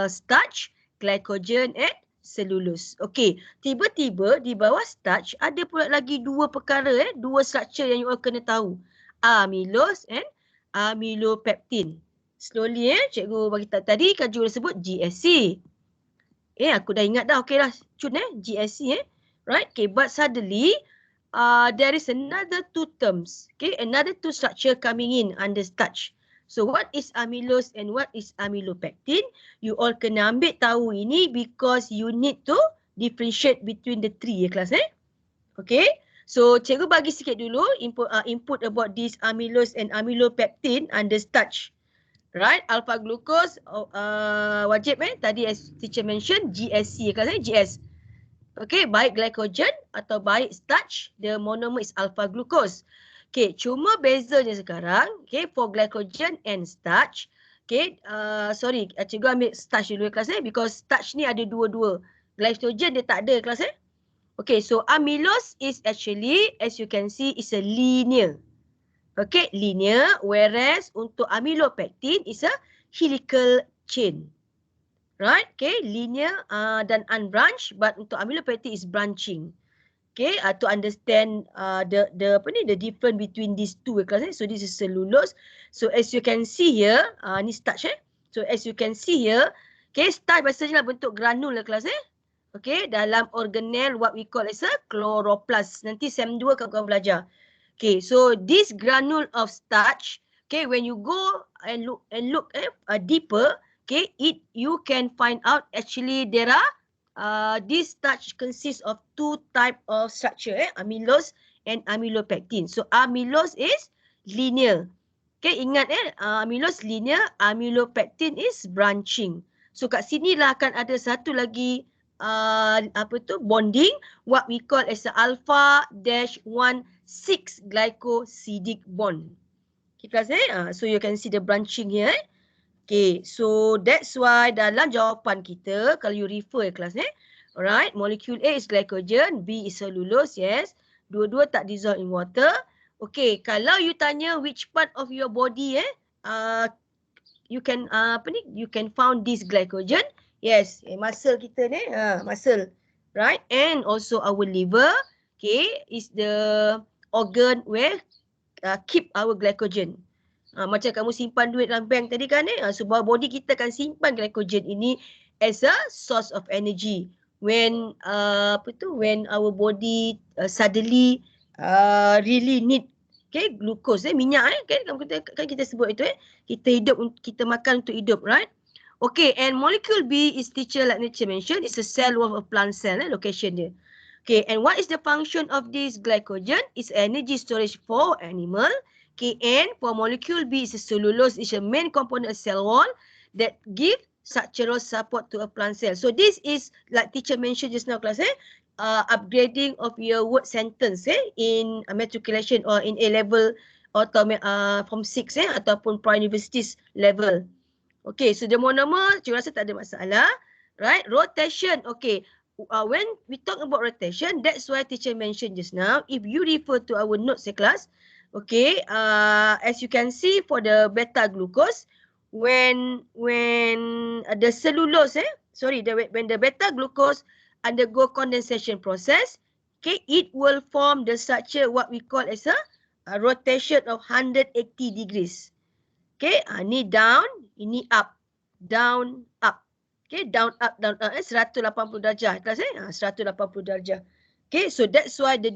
Speaker 1: starch, glycogen and cellulose. Okey, tiba-tiba di bawah starch ada pula lagi dua perkara dua structure yang you all kena tahu. Amylose and amylopectin. Slowly cikgu bagi tahu tadi kan cikgu sebut GSC. Aku dah ingat dah. Okey lah, cun GSC right? Okay, but suddenly there is another 2 terms. Okay, another 2 structure coming in under starch. So what is amylose and what is amylopectin? You all kena ambil tahu ini because you need to differentiate between the 3 kelas Okay. So cikgu bagi sikit dulu input about this amylose and amylopectin under starch. Right? Alpha glucose wajib tadi as teacher mention GSC kelas GS. Okay, baik glycogen atau baik starch, the monomer is alpha glucose. Okay, cuma bezanya sekarang, okay, for glycogen and starch, okay, cikgu ambil starch dulu kelas because starch ni ada dua-dua. Glycogen dia tak ada kelas Okay, so amylose is actually, as you can see, is a linear. Okay, linear, whereas untuk amylopectin is a helical chain. Right? Okay, linear dan unbranched, but untuk amylopectin is branching. Okay, to understand the difference between these two class. So this is cellulose. So as you can see here, ni starch So as you can see here, okay, starch biasanya bentuk granul kelas Okay, dalam organelle what we call as a chloroplast. Nanti SEM 2 kawan-kawan belajar. Okay, so this granule of starch, okay, when you go and look deeper, okay, you can find out actually there are this starch consists of two type of structure, amylose and amylopectin. So amylose is linear. Okay, ingat amylose linear, amylopectin is branching. So kat sini lah akan ada satu lagi bonding, what we call as a alpha-1 6-glycosidic bond. Okay, class so you can see the branching here. Okay, so that's why dalam jawapan kita, kalau you refer kelas alright, molecule A is glycogen, B is cellulose, yes. Dua-dua tak dissolve in water. Okay, kalau you tanya which part of your body you can you can found this glycogen. Yes, muscle kita ni, muscle, right? And also our liver, okay, is the organ where keep our glycogen. Macam kamu simpan duit dalam bank tadi kan so body kita akan simpan glycogen ini as a source of energy when when our body suddenly really need glucose minyak kan kita sebut itu kita hidup, kita makan untuk hidup, right? Okay, and molecule B is teacher like nature mentioned, it's a cell wall of plant cell location dia. Okay, and what is the function of this glycogen? It's energy storage for animal. Okay, and for molecule B is a cellulose, is a main component of cell wall that give structural support to a plant cell. So this is like teacher mentioned just now class upgrading of your word sentence in matriculation or in A level atau from 6 ataupun pre-universities level. Okay, so the monomer cikgu rasa tak ada masalah, right? Rotation, okay. When we talk about rotation, that's why teacher mentioned just now, if you refer to our notes class, okay, as you can see for the beta glucose, when the cellulose, when the beta glucose undergo condensation process, okay, it will form the structure what we call as a rotation of 180 degrees. Okay, ni down, ini up, down, up. Okay, down, up, 180 darjah. Kelas 180 darjah. Okay, so that's why the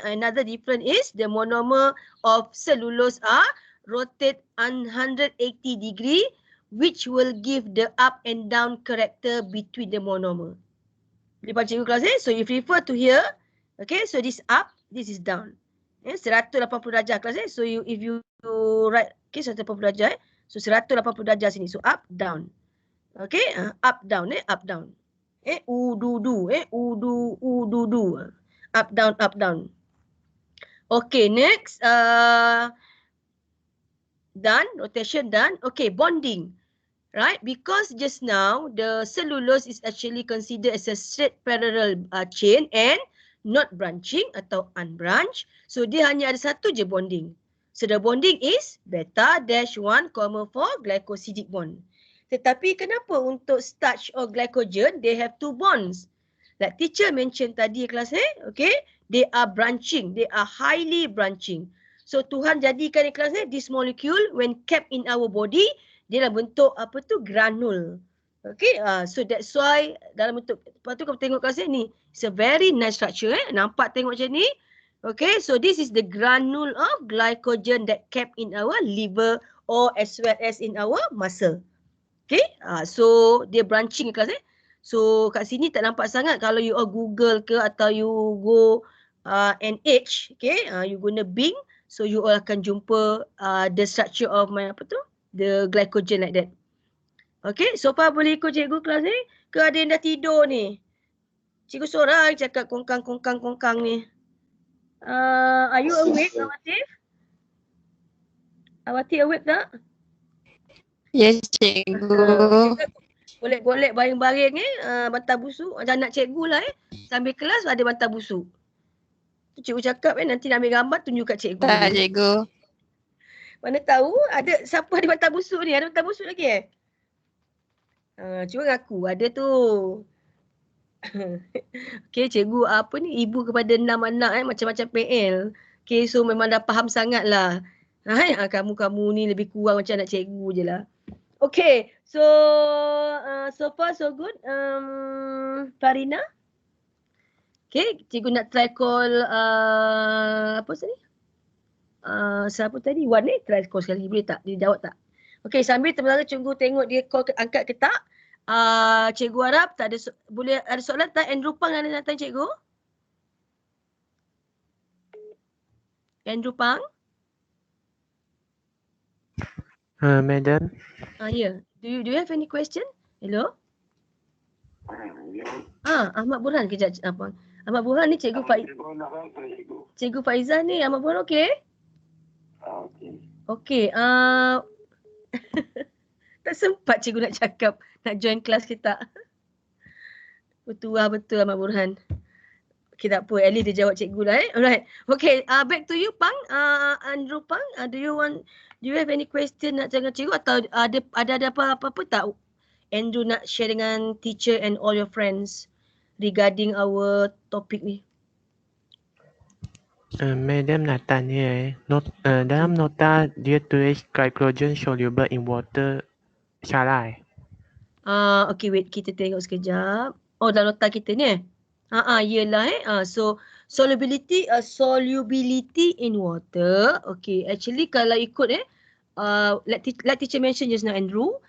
Speaker 1: another difference is the monomer of cellulose are rotate 180 degree, which will give the up and down character between the monomer. Boleh baca cikgu kelas So if refer to here, okay, so this up, this is down. 180 darjah kelas So if you write, okay, 180 darjah so 180 darjah sini. So up, down. Okay, up, down up, down. U-du-du, U-du-du. Up, down, up, down. Okay, next. Done, rotation done. Okay, bonding. Right, because just now the cellulose is actually considered as a straight parallel chain and not branching atau unbranched. So dia hanya ada satu je bonding. So the bonding is beta-1, 4 glycosidic bond. Tetapi kenapa untuk starch or glycogen they have two bonds? Like teacher mentioned tadi kelas okay, they are branching, they are highly branching. So Tuhan jadikan kelas this molecule when kept in our body dia dalam bentuk granul. Okay, so that's why dalam bentuk, lepas tu kamu tengok kelas ni, it's a very nice structure nampak tengok macam ni. Okay, so this is the granule of glycogen that kept in our liver or as well as in our muscle. Okay, so dia branching kelas So kat sini tak nampak sangat kalau you Google ke atau you go NH, okay, you guna Bing, so you all akan jumpa the structure of my the glycogen like that. Okay, so far boleh ikut cikgu kelas ni? Ke ada yang dah tidur ni? Cikgu seorang cakap kongkang ni. Are you awake, Awatif? Awatif awake tak?
Speaker 6: Yes, cikgu.
Speaker 1: Golek-golek baring-baring bantal busuk. Macam anak cikgu lah Sambil kelas ada bantal busuk. Cikgu cakap nanti nak ambil gambar tunjuk kat cikgu.
Speaker 6: Tak, cikgu.
Speaker 1: Mana tahu ada siapa ada mata busuk ni? Ada mata busuk lagi cuba ngaku ada tu. Okay, cikgu apa ni? Ibu kepada 6 anak macam-macam PL. Okay, so memang dah faham sangat lah. Kamu ni lebih kurang macam anak cikgu je lah. Okay, so far so good. Farina? Okay, cikgu nak try call apa tadi? Siapa tadi? Wan ni try call sekali. Boleh tak? Dia jawab tak? Okay, sambil sebenarnya cikgu tengok dia call angkat ke tak. Cikgu harap tak ada boleh ada soalan tak? Andrew Pang ada nak tanya cikgu? Andrew Pang?
Speaker 8: Madam.
Speaker 1: Yeah. Do you have any question? Hello? Ahmad Burhan kejap apa? Ahmad Burhan ni cikgu Cikgu Faizah ni. Ahmad Burhan okey? Okey. Tak sempat cikgu nak cakap nak join kelas kita. Betul Ahmad Burhan. Okay, tak apa. At least dia jawab cikgu lah Alright. Okay, back to you Pang. Andrew Pang, do you have any question nak tanya cikgu atau ada apa-apa tak Andrew nak share dengan teacher and all your friends regarding our topic ni?
Speaker 8: Madam nak tanya dalam nota dia tulis glycogen soluble in water salah
Speaker 1: Okay, wait, kita tengok sekejap. Oh, dalam nota kita ni yelah so solubility in water. Okay, actually kalau ikut like teacher mention just now Andrew,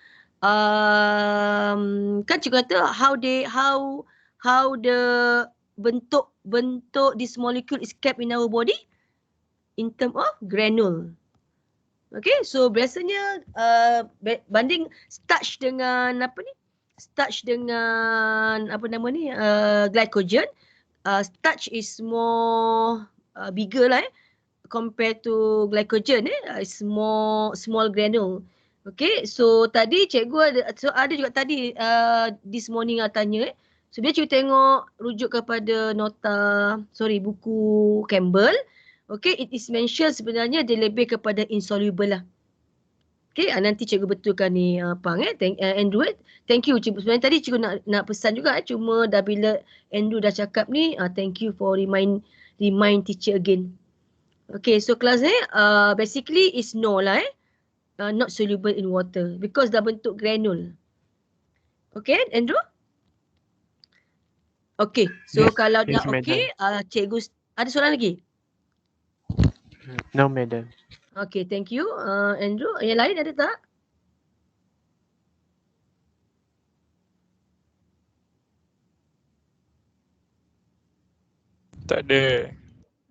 Speaker 1: kan cikgu kata how the bentuk this molecule is kept in our body in term of granule. Okay, so biasanya banding starch dengan glycogen, starch is more bigger lah compared to glycogen small granule. Okay, so tadi cikgu ada juga tadi this morning tanya so dia cikgu tengok rujuk kepada buku Campbell. Okay, it is mentioned sebenarnya dia lebih kepada insoluble lah. Okay, nanti cikgu betulkan ni Pang Andrew. Thank you cikgu. Sebenarnya tadi cikgu nak pesan juga cuma dah bila Andrew dah cakap ni thank you for remind teacher again. Okay, so kelas ni basically is no lah not soluble in water because dah bentuk granule. Okay, Andrew? Okay, so yes, kalau dah okay, cikgu ada soalan lagi?
Speaker 8: No, madam.
Speaker 1: Okay, thank you Andrew. Yang lain ada tak?
Speaker 7: Tak ada.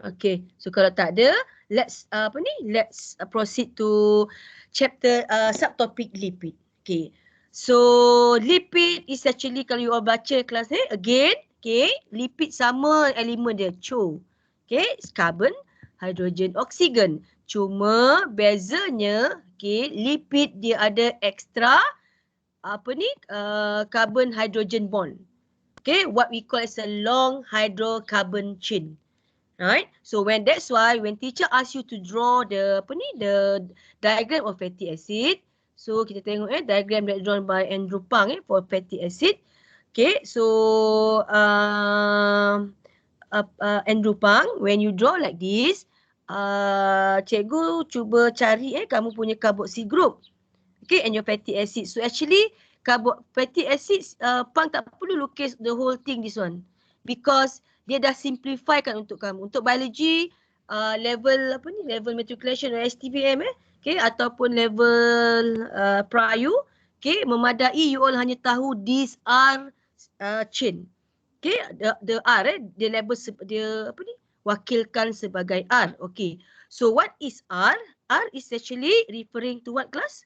Speaker 1: Okay, so kalau tak ada, let's proceed to chapter subtopic lipid. Okay, so lipid is actually kalau you all baca kelas ni again, okay, lipid sama elemen dia CHO. Okay, carbon, hidrogen, oksigen. Cuma bezanya, okay, lipid dia ada extra carbon hydrogen bond. Okay, what we call as a long hydrocarbon chain. Right? So that's why when teacher ask you to draw the diagram of fatty acid, so kita tengok diagram that drawn by Andrew Pang for fatty acid. Okay, so Andrew Pang, when you draw like this, cikgu cuba cari kamu punya carboxyl group. Okay, and your fatty acid. So actually fatty acids Pang tak perlu lukis the whole thing this one because dia dah simplifykan untuk kamu. Untuk biology level matriculation or STBM okay, ataupun level Prayu, okay, memadai you all hanya tahu these are chain. Okay, the R dia label dia wakilkan sebagai R. Okay, so what is R? R is actually referring to what class?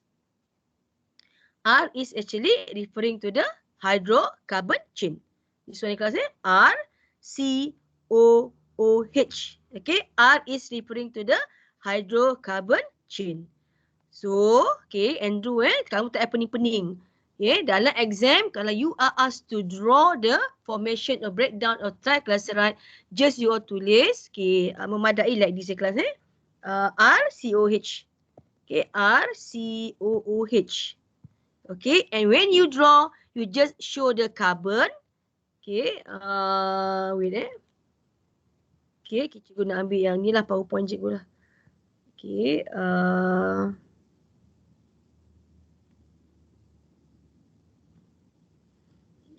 Speaker 1: R is actually referring to the hydrocarbon chain. This one class R C O O H. Okay, R is referring to the hydrocarbon chain. So, okay, Andrew kamu tak pening-pening. Okay, dalam exam kalau you are asked to draw the formation or breakdown of triglyceride, just you all tulis, okay, memadai like this kelas R C O H. Okay, RCOOH. Okay, and when you draw, you just show the carbon. Okay, wait Okay, cikgu nak ambil yang ni lah, PowerPoint cikgu lah. Okay,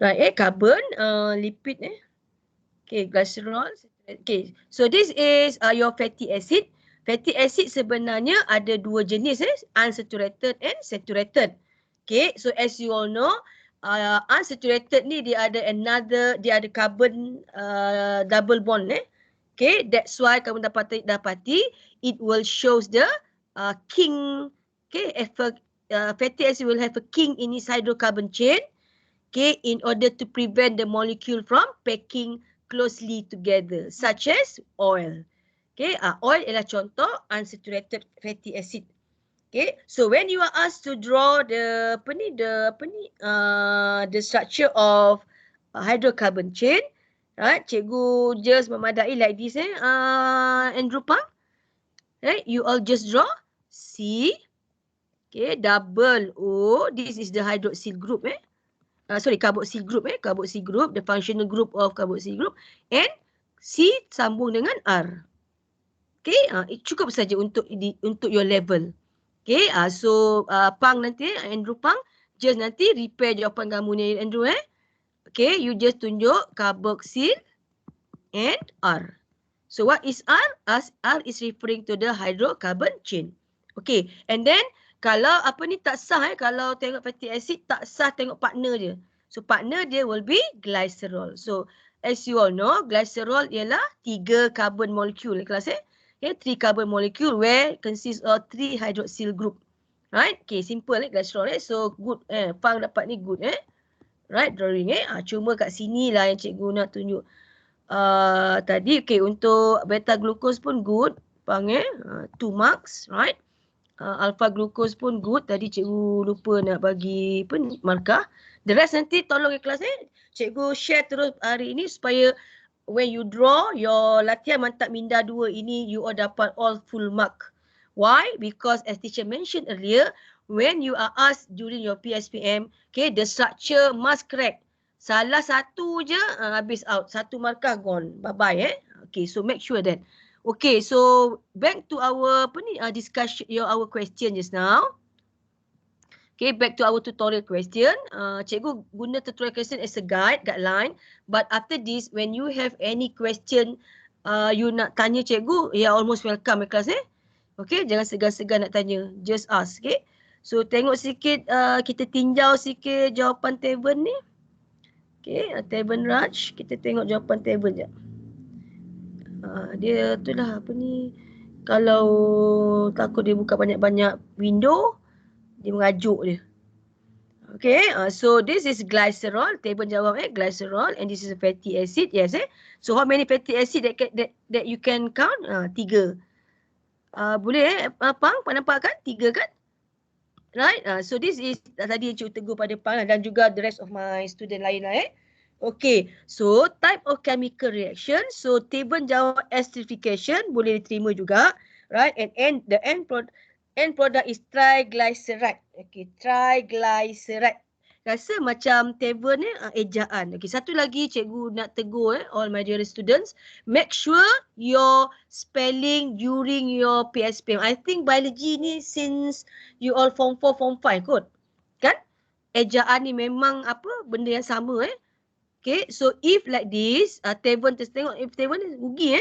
Speaker 1: right, carbon, lipid, okay, glycerol. Okay, so this is your fatty acid. Fatty acid sebenarnya ada dua jenis, unsaturated and saturated. Okay, so as you all know, unsaturated ni dia ada carbon double bond, Okay, that's why kamu dapati it will shows the king. Okay, fatty acid will have a king in its hydrocarbon chain. Okay, in order to prevent the molecule from packing closely together, such as oil. Okay, oil ialah contoh unsaturated fatty acid. Okay, so when you are asked to draw the structure of hydrocarbon chain, right? Cikgu just memadai like this, Andrew Pang. Right? You all just draw C, okay, double O. This is the hydroxyl group, carboxyl group, carboxyl group, the functional group of carboxyl group, and C sambung dengan R. Okay, cukup saja untuk your level. Okay, so Pang nanti, Andrew Pang, just nanti repair jawapan kamu ni, Andrew, Okay, you just tunjuk carboxyl and R. So what is R? R is referring to the hydrocarbon chain. Okay, and then kalau tak sah, kalau tengok fatty acid tak sah, tengok partner dia. So partner dia will be glycerol. So as you all know, glycerol ialah 3 carbon molecule kelas, Okay, 3 carbon molecule where consists of 3 hydroxyl group. Right? Okay, simple, glycerol, So good, Pang dapat ni good, Right, drawing, Cuma kat sini lah yang cikgu nak tunjuk. Tadi, okay, untuk beta glucose pun good, Pang, 2 marks, right? Alpha glucose pun good. Tadi cikgu lupa nak bagi markah. The rest nanti tolong kelas, Cikgu share terus hari ini supaya when you draw your latihan mantap minda 2 ini, you all dapat all full mark. Why? Because as teacher mentioned earlier, when you are asked during your PSPM, okay, the structure must correct. Salah satu je, habis out. 1 markah gone. Bye-bye, Okay, so make sure that. Okay, so back to our discussion, our question just now. Okay, back to our tutorial question. Cikgu guna tutorial question as a guideline. But after this, when you have any question, you nak tanya cikgu, almost welcome kelas, Okay, jangan segan-segan nak tanya. Just ask, okay. So tengok sikit, kita tinjau sikit jawapan Teven ni. Okay, Teven Raj, kita tengok jawapan Teven je. Dia tu lah kalau takut dia buka banyak-banyak window, dia mengajuk dia. Okay, so this is glycerol. Teven jawab glycerol, and this is a fatty acid. Yes, So how many fatty acid that you can count? 3. Boleh Pang nampak kan? 3 kan? Right, so this is tadi yang cikgu tegur pada Pang dan juga the rest of my student lain lah, Okay, so type of chemical reaction. So Teven jawab esterification, boleh diterima juga, right? And the end product is triglyceride. Okay, triglyceride. Rasa macam Teven ni ejaan. Okay, satu lagi cikgu nak tegur all my dear students, make sure your spelling during your PSPM. I think biology ni since you all form 4, form 5 kot. Kan? Ejaan ni memang benda yang sama, Okay, so if like this, Teven tengok, if Teven rugi,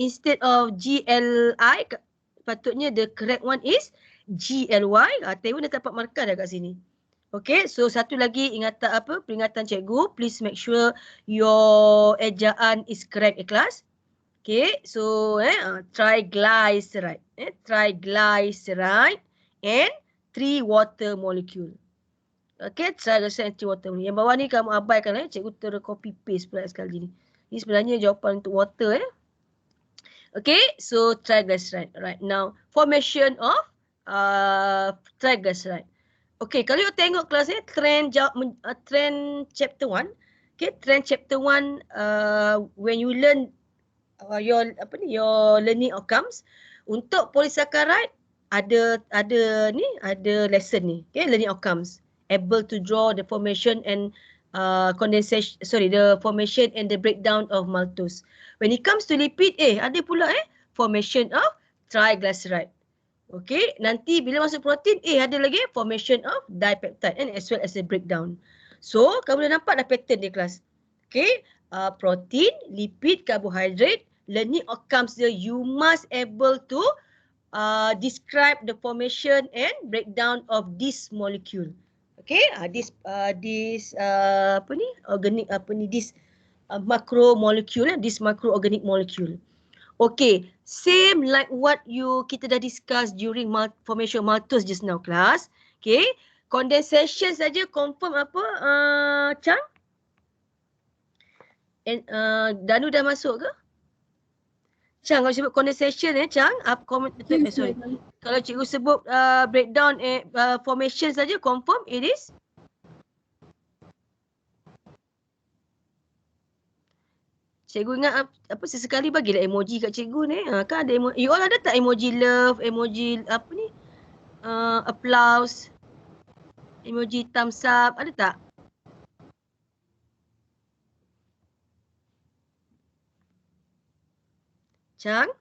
Speaker 1: instead of GLI, patutnya the correct one is GLY. Teven dah dapat markah dah kat sini. Okay, so satu lagi peringatan cikgu, please make sure your ejaan is correct kelas. Okay, so triglyceride, triglyceride and 3 water molecule. Okay, triglyceride and 3 water molecule. Yang bawah ni kamu abaikan, cikgu copy paste pula sekali ni. Ini sebenarnya jawapan untuk water, Okay, so triglyceride. Right, now formation of triglyceride. Okay, kalau you tengok kelas trend chapter 1. Okay, trend chapter 1, when you learn your learning outcomes, untuk polysaccharide ada lesson ni. Okay, learning outcomes. Able to draw the formation and condensation, the formation and the breakdown of maltose. When it comes to lipid, ada pula formation of triglyceride. Okay, nanti bila masuk protein, ada lagi formation of dipeptide and as well as the breakdown. So, kamu dah nampak dah pattern dia kelas. Okay, protein, lipid, carbohydrate, learning outcomes dia, you must able to describe the formation and breakdown of this molecule. Okay, this macromolecule, this macroorganic molecule. Okay, same like what kita dah discuss during formation maltose just now class. Okay, condensation saja confirm apa Chang? And Danu dah masuk ke? Chang, kalau sebut condensation Chang, sorry. Kalau cikgu sebut breakdown formation saja confirm it is? Cikgu ingat apa sesekali bagilah emoji kat cikgu ni. Kan ada emoji. You all ada tak emoji love, emoji applause, emoji thumbs up, ada tak? Chang?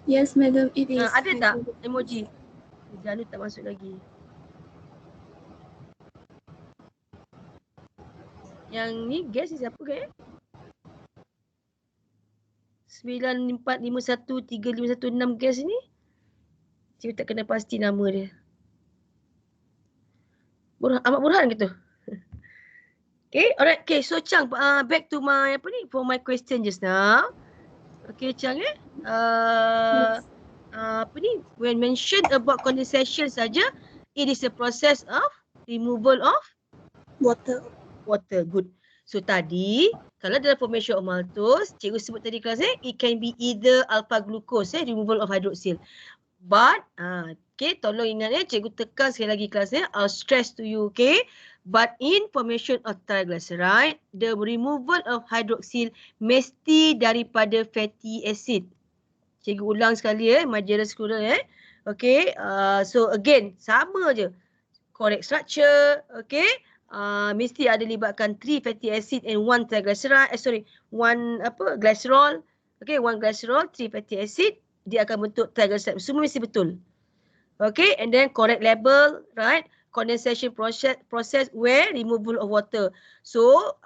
Speaker 2: Yes, madam, it is.
Speaker 1: Ada tak emoji? Janu tak masuk lagi. Yang ni guess siapa ke? 94513516 guess ni. Cikgu tak kena pasti nama dia. Ahmad Burhan ke tu? Okay, alright. Okay, so Chang, back to my for my question just now. Okay, Chang
Speaker 2: Yes.
Speaker 1: when mentioned about condensation saja, it is a process of removal of
Speaker 2: Water.
Speaker 1: Good. So tadi, kalau dalam formation of maltose, cikgu sebut tadi kelas it can be either alpha glucose, removal of hydroxyl. But, okay, tolong ingat cikgu tekan sekali lagi kelas I'll stress to you, okay. But in formation of triglyceride, the removal of hydroxyl mesti daripada fatty acid. Cikgu ulang sekali my dear student Okay, so again, sama je. Correct structure, okay. Mesti ada libatkan 3 fatty acid and 1 triglyceride, glycerol. Okay, 1 glycerol, 3 fatty acid, dia akan bentuk triglyceride. Semua mesti betul. Okay, and then correct label, right? Condensation process where removal of water. So,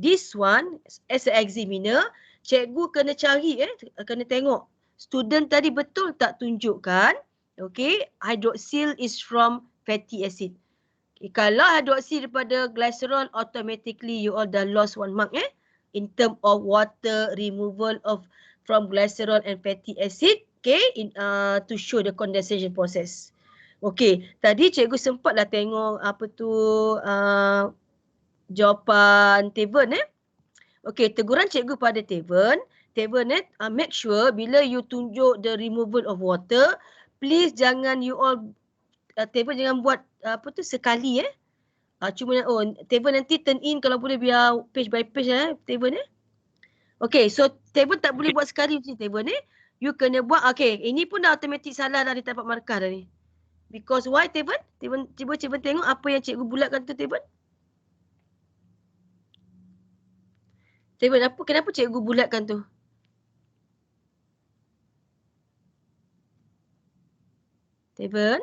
Speaker 1: this one as an examiner, cikgu kena cari, kena tengok. Student tadi betul tak tunjukkan, okay, hydroxyl is from fatty acid. Okay, kalau hydroxyl daripada glycerol, automatically you all dah lost 1 mark in term of water removal from glycerol and fatty acid, okay, to show the condensation process. Okay, tadi cikgu sempatlah tengok jawapan Teven Okay, teguran cikgu pada Teven make sure bila you tunjuk the removal of water, please jangan you all Teven jangan buat sekali cuma Teven nanti turn in kalau boleh biar page by page Teven Okay, so Teven tak boleh buat sekali macam Teven you kena buat. Okay, ini pun dah automatic salah dah, dia dapat markah dah ni. Because why Teven? Cuba tengok apa yang cikgu bulatkan tu Teven. Teven, kenapa cikgu bulatkan tu? Teven?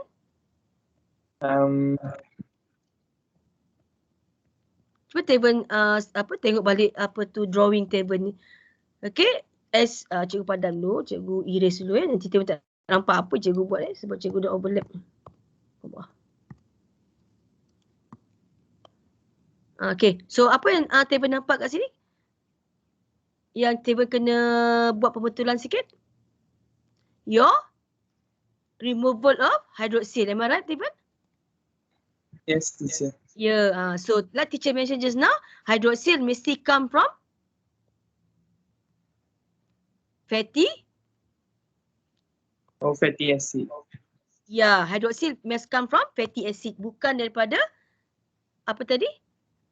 Speaker 1: Cuba Teven tengok balik drawing Teven ni. Okay, cikgu padam dulu, cikgu erase dulu nanti Teven tak nampak apa cikgu buat sebab cikgu dah overlap. Okay, so apa yang Teven nampak kat sini? Yang Teven kena buat pembetulan sikit. Your removal of hydroxyl. Am I right, Teven?
Speaker 10: Yes, teacher.
Speaker 1: Yeah, so like teacher mentioned just now, hydroxyl mesti come from fatty
Speaker 10: acid.
Speaker 1: Yeah, hydroxyl must come from fatty acid, bukan daripada apa tadi?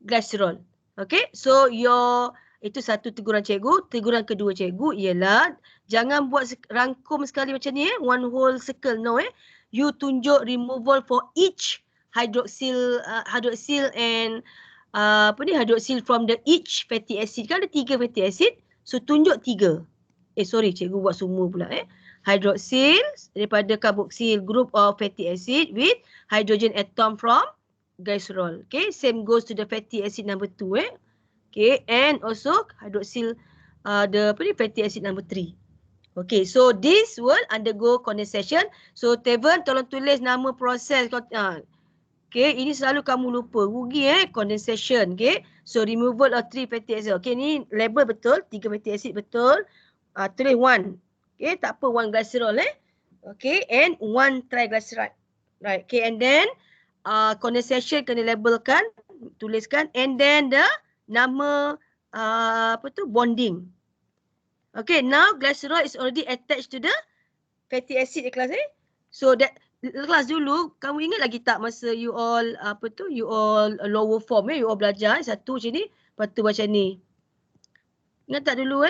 Speaker 1: Glycerol. Okay, so your Itu satu teguran cikgu. Teguran kedua cikgu ialah jangan buat rangkum sekali macam ni one whole circle, no You tunjuk removal for each hydroxyl and hydroxyl from the each fatty acid. Kan ada 3 fatty acid, so tunjuk 3. Cikgu buat semua pula Hydroxyl daripada carboxyl group of fatty acid with hydrogen atom from glycerol. Okay, same goes to the fatty acid number 2 Okay, and also hydroxyl fatty acid number 3. Okay, so this will undergo condensation. So Teven tolong tulis nama proses. Okay, ini selalu kamu lupa. Rugi condensation. Okay, so removal of 3 fatty acid. Okay, ni label betul. 3 fatty acid betul. Tulis 1. Okay, tak apa 1 glycerol Okay, and 1 triglyceride. Right, okay, and then condensation kena labelkan, tuliskan, and then the nama bonding. Okay, now glycerol is already attached to the fatty acid kelas So that kelas dulu kamu ingat lagi tak masa you all you all lower form you all belajar satu macam ni, lepas tu macam ni. Ingat tak dulu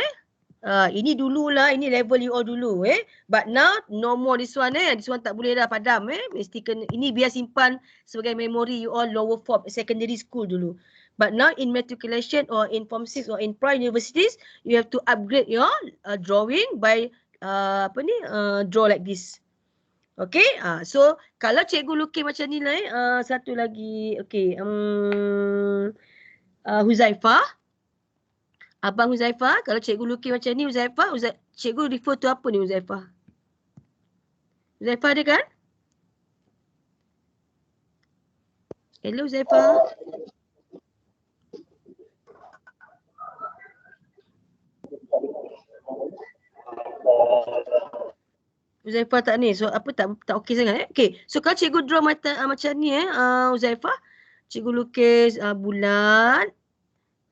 Speaker 1: ini dululah, ini level you all dulu But now no more this one this one tak boleh dah padam mesti kena, ini biar simpan sebagai memori you all lower form secondary school dulu. But now in matriculation or in Form 6 or in private universities, you have to upgrade your drawing by draw like this. Okay, so kalau cikgu lukis macam ni lah satu lagi, okay, Huzaifah, Abang Huzaifah, kalau cikgu lukis macam ni Huzaifah, cikgu refer to apa ni Huzaifah? Huzaifah ada kan? Hello Huzaifah. Huzaifah tak ni, so apa tak okey sangat Okay, so kalau cikgu draw macam ni Huzaifah, cikgu lukis bulan.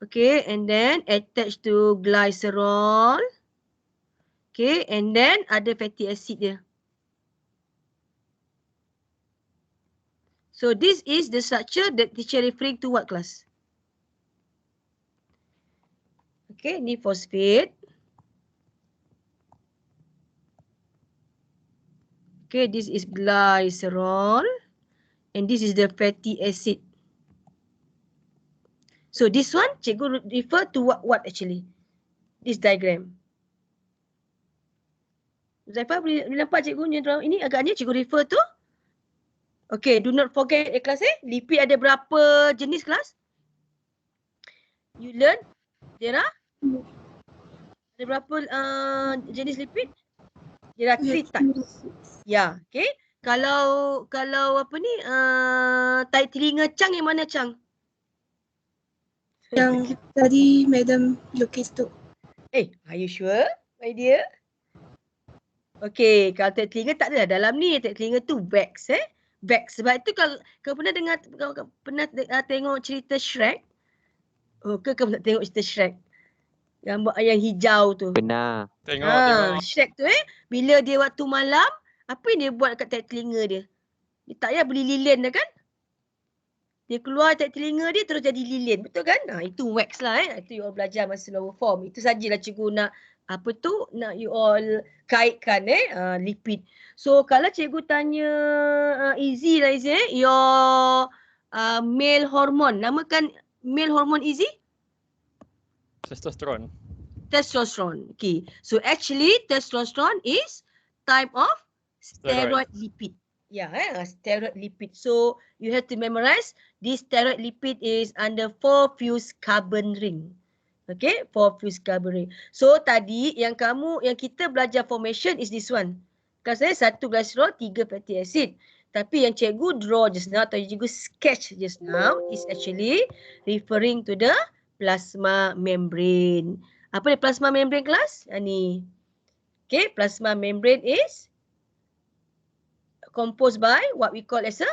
Speaker 1: Okay, and then attach to glycerol. Okay, and then ada fatty acid dia. So this is the structure that teacher referring to what class? Okay, ni phosphate. Okay, this is glycerol. And this is the fatty acid. So this one, cikgu refer to what actually? This diagram. Zaifah boleh nampak cikgu ni ini agaknya cikgu refer to. Okay, do not forget kelas lipid ada berapa jenis kelas? You learn there are ada berapa jenis lipid? There are 3 types. Ya, okay. Kalau apa ni tahi telinga Chang yang mana Chang?
Speaker 2: Yang tadi Madam lukis tu.
Speaker 1: Are you sure, my dear? Okay, kalau tahi telinga tak adalah dalam ni. Tahi telinga tu wax wax. Sebab itu kalau pernah dengar, pernah tengok cerita Shrek? Kamu tak tengok cerita Shrek? Gambar yang hijau tu.
Speaker 4: Benar.
Speaker 7: Tengok.
Speaker 1: Shrek tu bila dia waktu malam, apa yang dia buat kat tahi telinga dia? Dia tak payah beli lilin dah kan? Dia keluar tahi telinga dia terus jadi lilin. Betul kan? Itu wax lah Itu you all belajar masa lower form. Itu sajalah cikgu nak nak you all kaitkan lipid. So kalau cikgu tanya Izzy lah Izzy your male hormone. Namakan male hormone Izzy?
Speaker 7: Testosterone.
Speaker 1: Testosterone. Okay. So actually testosterone is type of steroid lipid. Steroid lipid. So you have to memorize this steroid lipid is under 4 fused carbon ring. Okay, 4 fused carbon ring. So tadi yang kita belajar formation is this one. Kalau saya 1 glycerol, 3 fatty acid. Tapi yang cikgu draw just now atau cikgu sketch just now is actually referring to the plasma membrane. Apa dia plasma membrane kelas? Ni. Okay, plasma membrane is composed by what we call as a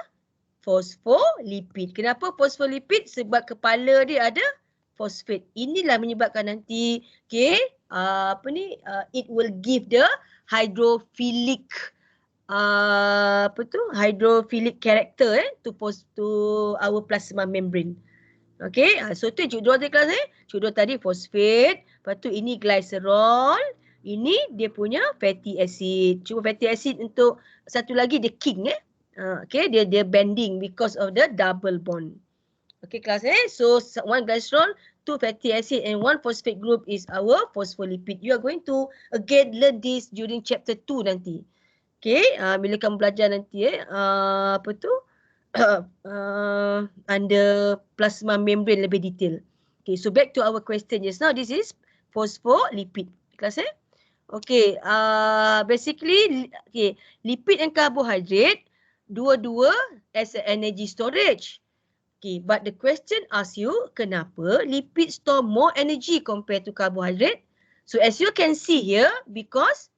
Speaker 1: phospholipid. Kenapa phospholipid? Sebab kepala dia ada fosfat. Inilah menyebabkan nanti it will give the hydrophilic hydrophilic character to our plasma membrane. Okay, so tu cikgu draw tadi kelas Cikgu draw tadi fosfat, lepas tu ini glycerol, ini dia punya fatty acid. Cuma fatty acid untuk satu lagi dia king Okay, dia bending because of the double bond. Okay kelas so one glycerol, two fatty acid and one phosphate group is our phospholipid. You are going to again learn this during chapter 2 nanti. Okay, bila kamu belajar nanti apa tu? Under plasma membrane lebih detail. Okay, so back to our question just now. This is phospholipid. Kelas Okay, basically, okay, lipid and carbohydrate, dua-dua as an energy storage. Okay, but the question asks you, kenapa lipid store more energy compared to carbohydrate? So as you can see here, because,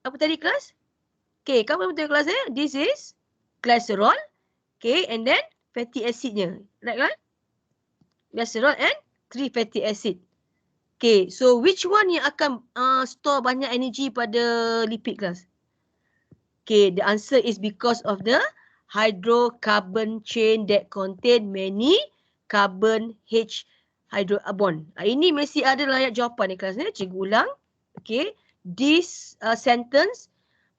Speaker 1: apa tadi kelas? Okay, kamu betul kelas this is glycerol. Okay, and then fatty acidnya. Right kan? Glycerol and 3 fatty acid. Okay, so which one yang akan store banyak energy pada lipid kelas? Okay, the answer is because of the hydrocarbon chain that contain many carbon H hydro bond. Ini mesti ada layak jawapan ni kelas ni. Cikgu ulang. Okay, this sentence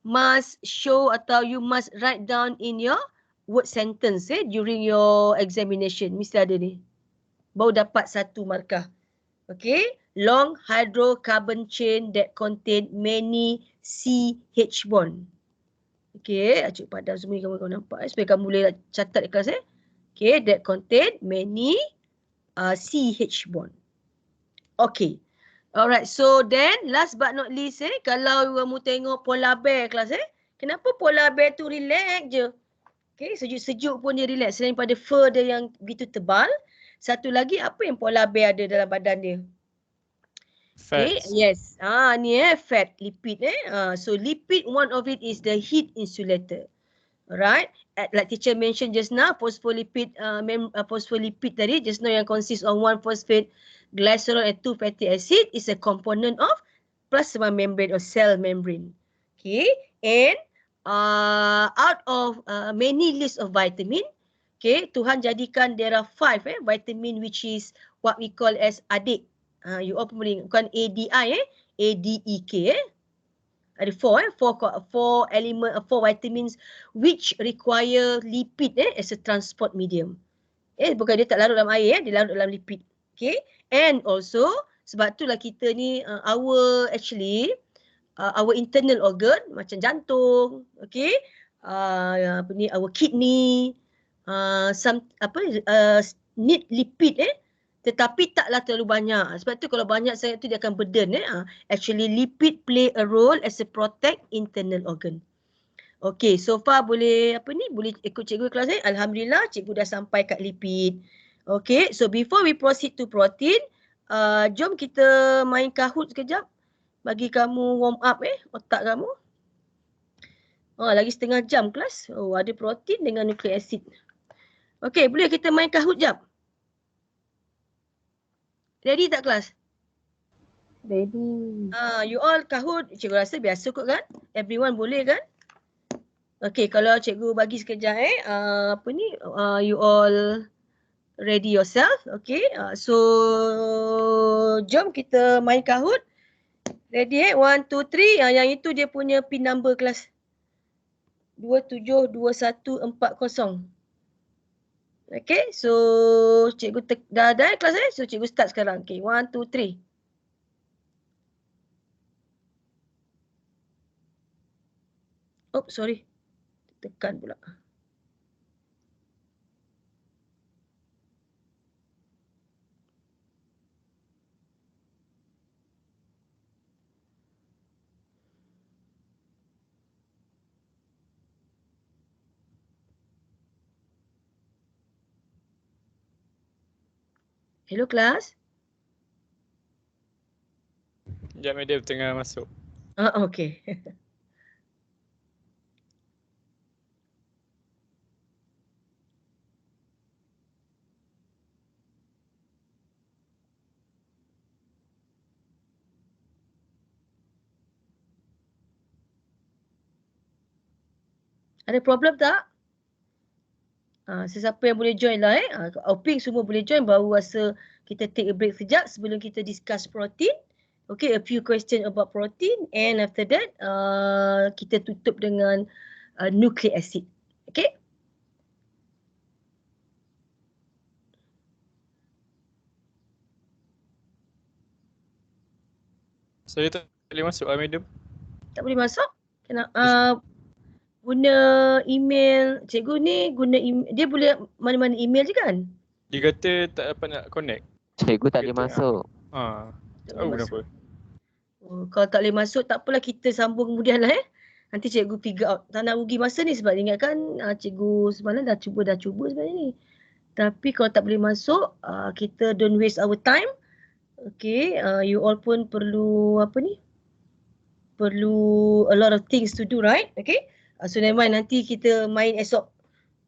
Speaker 1: must show atau you must write down in your word sentence during your examination. Mesti ada ni. Baru dapat 1 markah. Okay. Long hydrocarbon chain that contain many CH bond. Okay. Cik padam semua kamu nampak supaya kamu boleh catat di kelas Okay. That contain many CH bond. Okay. Alright. So then last but not least kalau kamu tengok polar bear kelas kenapa polar bear tu relax je? Okay, sejuk-sejuk pun dia relax. Selain pada fur dia yang begitu tebal. Satu lagi, apa yang polar bear ada dalam badan dia? Okay, yes. Ni fat, lipid So lipid, one of it is the heat insulator. Alright. Like teacher mentioned just now, phospholipid tadi, just now yang consists of 1 phosphate, glycerol and 2 fatty acid is a component of plasma membrane or cell membrane. Okay, and out of many lists of vitamin, okay, Tuhan jadikan there are 5 vitamin which is what we call as adik. You all boleh bukan ADI ADEK ada 4 element 4 vitamins which require lipid as a transport medium. Bukan dia tak larut dalam air dia larut dalam lipid. Okay, and also sebab itulah kita ni our internal organ macam jantung, okay, our kidney, need lipid tetapi taklah terlalu banyak. Sebab tu kalau banyak sangat tu dia akan burden Actually lipid play a role as a protect internal organ. Okay, so far boleh boleh ikut cikgu kelas Alhamdulillah cikgu dah sampai kat lipid. Okay, so before we proceed to protein, jom kita main Kahoot sekejap. Bagi kamu warm up otak kamu. Lagi setengah jam kelas. Ada protein dengan nucleic acid. Okay, boleh kita main Kahoot jap? Ready tak kelas?
Speaker 2: Ready.
Speaker 1: You all Kahoot, cikgu rasa biasa kot kan? Everyone boleh kan? Okay, kalau cikgu bagi sekejap you all ready yourself. Okay, so jom kita main Kahoot. Ready 1, 2, 3. Yang itu dia punya pin number kelas. 272140. Okay, so cikgu dah kelas So cikgu start sekarang. Okay, 1, 2, 3. Oh, sorry. Tekan pula. Hello kelas.
Speaker 7: Sekejap madam tengah masuk.
Speaker 1: Okay. Ada problem tak? Sesiapa yang boleh join lah Oping semua boleh join, baru rasa kita take a break sekejap sebelum kita discuss protein. Okay, a few question about protein and after that kita tutup dengan nucleic acid. Okay.
Speaker 7: Saya tak boleh masuk madam.
Speaker 1: Tak boleh masuk? Guna email. Cikgu ni guna email. Dia boleh mana-mana email je kan?
Speaker 7: Dia kata tak dapat nak connect.
Speaker 4: Cikgu tak boleh masuk.
Speaker 7: Tak tahu kenapa.
Speaker 1: Kalau tak boleh masuk, tak apalah, kita sambung kemudian lah Nanti cikgu figure out. Tak nak rugi masa ni sebab ingatkan cikgu semalam dah cuba sebenarnya ni. Tapi kalau tak boleh masuk, kita don't waste our time. Okay, you all pun perlu perlu a lot of things to do, right? Okay, so never mind, nanti kita main esok.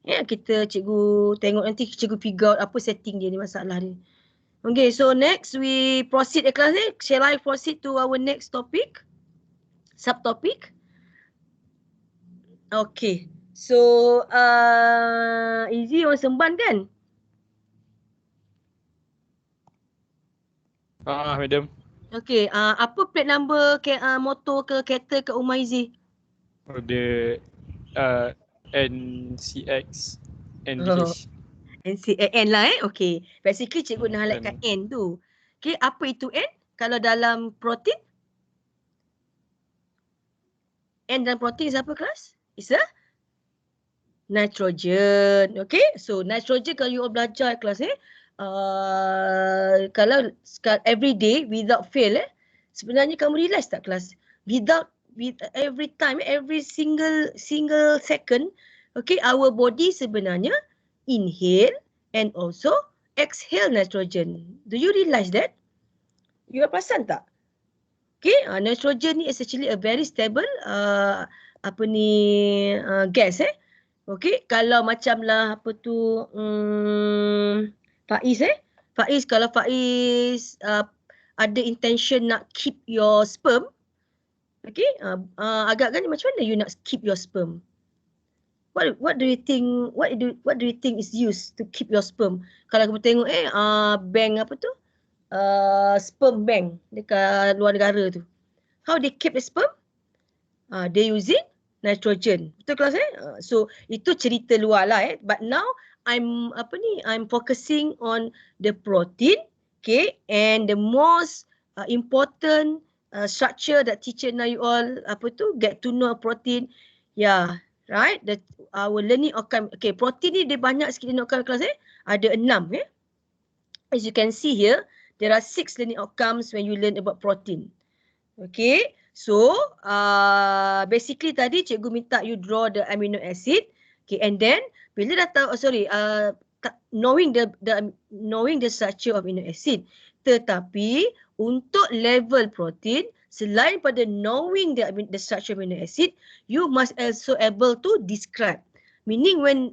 Speaker 1: Kita cikgu tengok nanti cikgu figure out apa setting dia ni, masalah dia. Okay, so next we proceed the class ni. Shall I proceed to our next topic? Subtopic? Okay, so Izzy orang Semban kan?
Speaker 7: Madam.
Speaker 1: Okay, apa plate number motor ke kereta ke rumah Izzy?
Speaker 7: Dia NCX NDH.
Speaker 1: N lah okay. Basically cikgu nak highlightkan N tu. Okay, apa itu N? Kalau dalam protein? N dalam protein is apa kelas? It's a nitrogen. Okay, so nitrogen kalau you all belajar kelas kalau every day without fail sebenarnya kamu realize tak kelas, with every time, every single second, okay, our body sebenarnya inhale and also exhale nitrogen. Do you realize that? You perasan tak? Okay, nitrogen ni is actually a very stable gas Okay, kalau macam lah Faiz kalau Faiz ada intention nak keep your sperm, okay, agak-agak macam mana you nak keep your sperm? What do you think? What do you think is used to keep your sperm? Kalau kamu tengok bank sperm bank dekat luar negara tu, how they keep the sperm? They using nitrogen. Betul kelas So itu cerita luar lah But now I'm focusing on the protein, okay, and the most important structure that teacher now you all get to know protein. Yeah, right. Our learning outcome. Okay, protein ni dia banyak sikit learning outcome kelas Ada 6 As you can see here, there are 6 learning outcomes when you learn about protein. Okay, so basically tadi cikgu minta you draw the amino acid. Okay, and then bila dah tahu, knowing the structure of amino acid, tetapi untuk level protein, selain pada knowing the structure of amino acid, you must also able to describe. Meaning when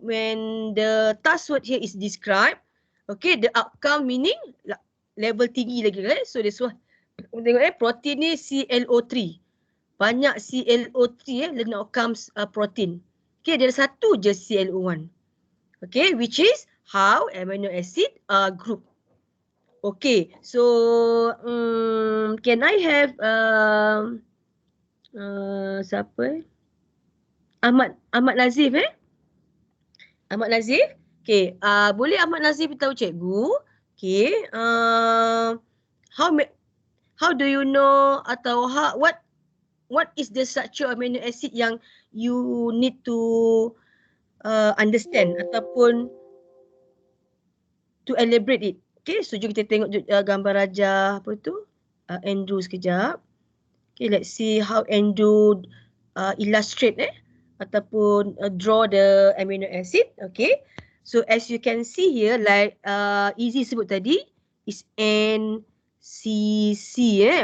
Speaker 1: the task word here is describe, okay, the outcome meaning level tinggi lagi So that's why tengok protein ni ClO3. Banyak ClO3 learning outcomes protein. Okay, ada satu je ClO1. Okay, which is how amino acid are grouped. Okay, so can I have siapa? Ahmad Nazif Ahmad Nazif. Okay, boleh Ahmad Nazif beritahu cikgu? Okay, how do you know atau what is the structure of amino acid yang you need to understand ataupun to elaborate it. Okay, so jom kita tengok gambar Raja Andrew sekejap. Okay, let's see how Andrew illustrate ataupun draw the amino acid. Okay, so as you can see here, like Izzy sebut tadi, is NCC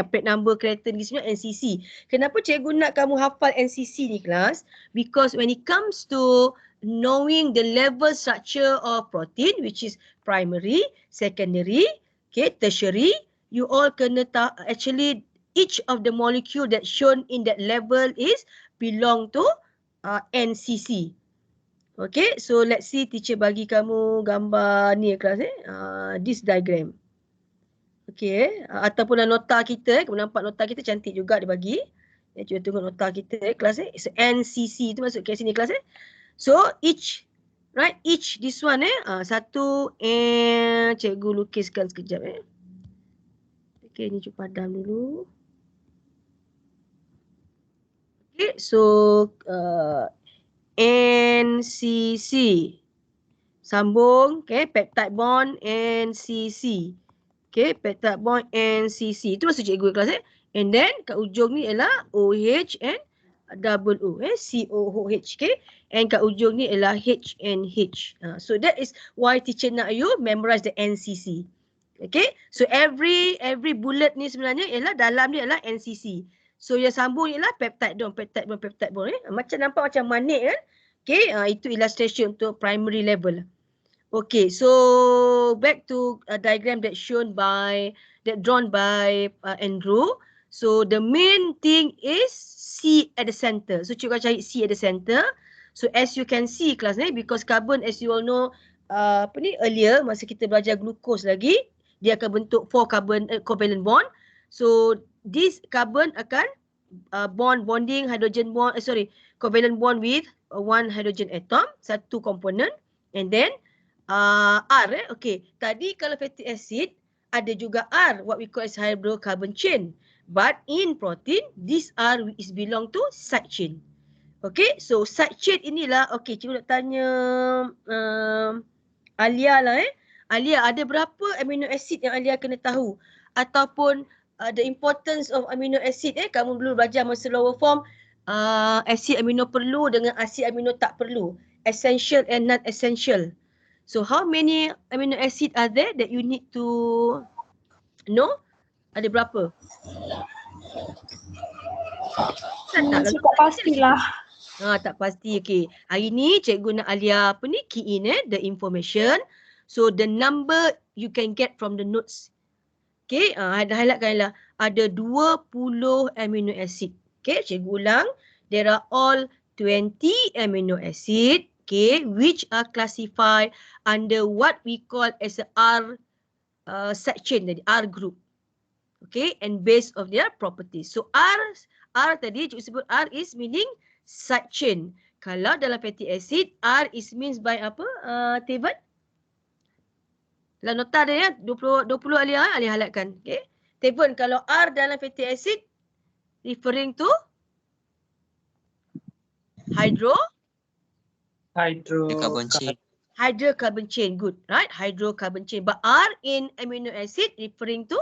Speaker 1: plate number kereta ni sebenarnya NCC. Kenapa cikgu nak kamu hafal NCC ni kelas? Because when it comes to knowing the level structure of protein, which is primary, secondary, okay, tertiary, you all kena actually each of the molecule that shown in that level is belong to NCC. Okay, so let's see teacher bagi kamu gambar ni kelas this diagram. Okay, ataupun nota kita, kamu nampak nota kita cantik juga dia bagi. Cuba tengok nota kita kelas it's NCC tu masuk ke sini kelas So each, right, each this one satu cikgu lukiskan sekejap Okay, ni cuba padam dulu. Okay, so NCC. Sambung, okay, peptide bond NCC. Okay, peptide bond NCC. Itu maksud cikgu kelas And then kat ujung ni ialah OH and double O, COOH, okay. And kat ujung ni ialah H and H. So that is why teacher nak you memorize the NCC. Okay, so every bullet ni sebenarnya ialah dalam ni ialah NCC. So yang sambung ialah peptide bond, peptide bond, peptide bond. Macam nampak macam manik kan? Okay, itu illustration untuk primary level. Okay, so back to a diagram that drawn by Andrew. So the main thing is C at the center. So cuba cari C at the center. So as you can see kelas ni, because carbon as you all know earlier masa kita belajar glucose lagi, dia akan bentuk 4 carbon covalent bond. So this carbon akan bonding hydrogen bond, covalent bond with one hydrogen atom, satu komponen. And then R okay. Tadi kalau fatty acid ada juga R, what we call as hydrocarbon chain. But in protein, this R is belong to side chain. Okay, so side chain inilah, okay, cikgu nak tanya Alia lah Alia, ada berapa amino acid yang Alia kena tahu? Ataupun the importance of amino acid kamu dulu belajar masa lower form, acid amino perlu dengan acid amino tak perlu. Essential and not essential. So how many amino acid are there that you need to know? Ada berapa?
Speaker 2: Tak pastilah.
Speaker 1: Tak pasti. Okay. Hari ni cikgu nak Alia key in the information. So the number you can get from the notes. Okay, highlightkanlah. Ada 20 amino acid. Okay, cikgu ulang. There are all 20 amino acid. Okay, which are classified under what we call as a R side chain, R group. Okay, and based of their properties. So R tadi cikgu sebut R is meaning side chain. Kalau dalam fatty acid, R is means by apa, Tevan? Dalam nota dia 20 Alia highlightkan. Okay, Tevan, kalau R dalam fatty acid referring to
Speaker 10: Hydrocarbon chain.
Speaker 1: Hydrocarbon chain, good, right? Hydrocarbon chain. But R in amino acid referring to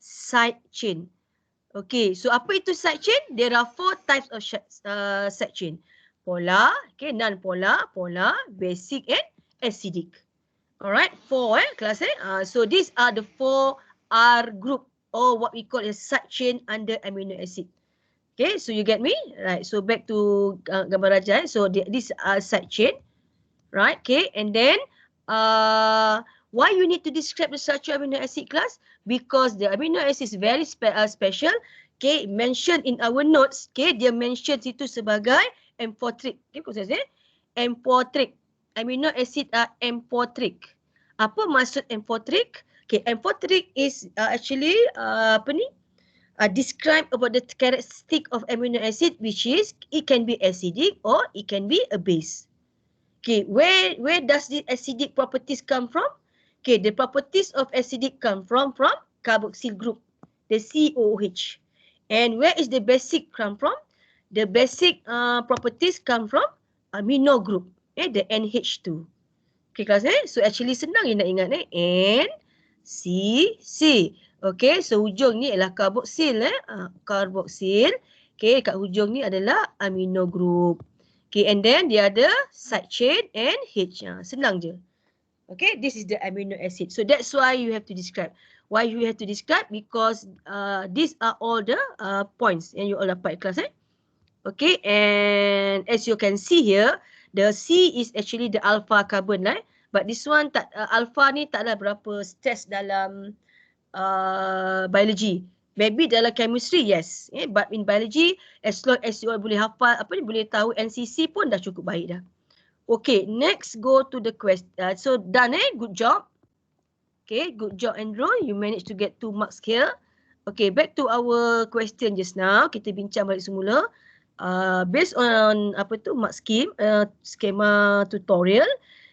Speaker 1: side chain. Okay, so apa itu side chain? There are 4 types of side chain. Polar, okay, non-polar, polar, basic and acidic. Alright, 4 kelas so these are the 4 R group or what we call a side chain under amino acid. Okay, so you get me? Right, so back to gambar raja. So this are side chain. Right, okay, and then why you need to describe the structure of amino acid class? Because the amino acid is very special. Okay, mentioned in our notes. Okay, dia mention situ sebagai amphoteric. Okay, kau saya amphoteric. Amino acid are amphoteric. Apa maksud amphoteric? Okay, amphoteric is actually describe about the characteristic of amino acid, which is it can be acidic or it can be a base. Okay, where does the acidic properties come from? Okay, the properties of acidic come from carboxyl group, the COOH. And where is the basic come from? The basic properties come from amino group, the NH2. Okay, kelas so actually senang nak ingat NCC. Okay, so hujung ni adalah carboxyl carboxyl. Okay, kat hujung ni adalah amino group. Okay, and then dia ada side chain and H. Senang je. Okay, this is the amino acid. So that's why you have to describe. Why you have to describe? Because these are all the points yang you all dapat kelas. Okay, and as you can see here, the C is actually the alpha carbon but this one alpha ni taklah berapa stress dalam biology. Maybe dalam chemistry, yes. But in biology, as long as you all boleh hafal, boleh tahu NCC pun dah cukup baik dah. Okay, next go to the question. So done good job. Okay, good job Andrew. You managed to get 2 marks here. Okay, back to our question just now. Kita bincang balik semula. Based on mark scheme, schema tutorial.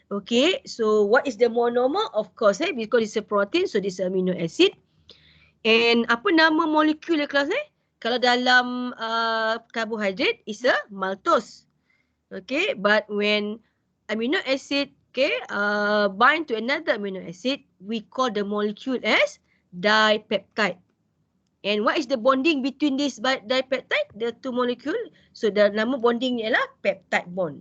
Speaker 1: Okay, so what is the monomer? Of course, because it's a protein, so this is amino acid. And apa nama molekul kelas Kalau dalam carbohydrate, is a maltose. Okay, but when amino acid bind to another amino acid, we call the molecule as dipeptide. And what is the bonding between this dipeptide, the 2 molecule? So the nama bonding ni adalah peptide bond.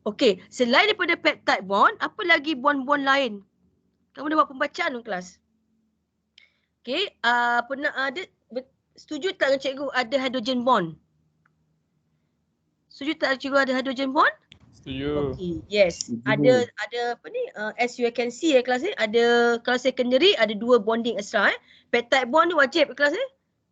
Speaker 1: Okay, selain daripada peptide bond, apa lagi bond-bond lain? Kamu dah buat pembacaan kelas? Okay, pernah ada setuju tak dengan cikgu ada hydrogen bond? Setuju tak cikgu ada hydrogen bond?
Speaker 7: Setuju.
Speaker 1: Okay, yes. Ada as you can see kelas ada kalau secondary ada 2 bonding extra Peptide bond tu wajib kelas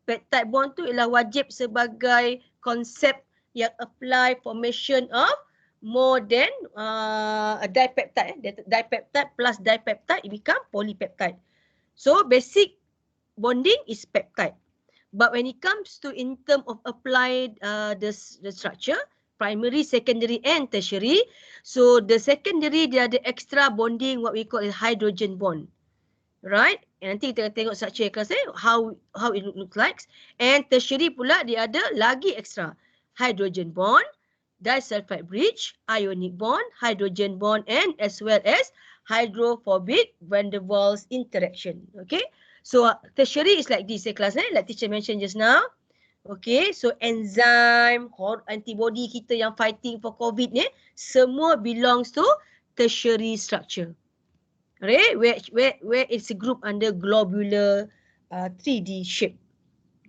Speaker 1: Peptide bond tu ialah wajib sebagai konsep yang apply formation of more than a dipeptide. Dipeptide plus dipeptide it become polypeptide. So basic bonding is peptide. But when it comes to in term of applied the structure, primary, secondary and tertiary. So the secondary dia ada extra bonding what we call a hydrogen bond. Right? And nanti kita tengok structure kelas how it looks like. And tertiary pula dia ada lagi extra. Hydrogen bond, disulfide bridge, ionic bond, hydrogen bond and as well as hydrophobic van der Waals interaction. Okay? So tertiary is like this class like teacher mentioned just now. Okay, so enzyme, antibody kita yang fighting for COVID ni, semua belongs to tertiary structure. Right? Where it's a group under globular 3D shape.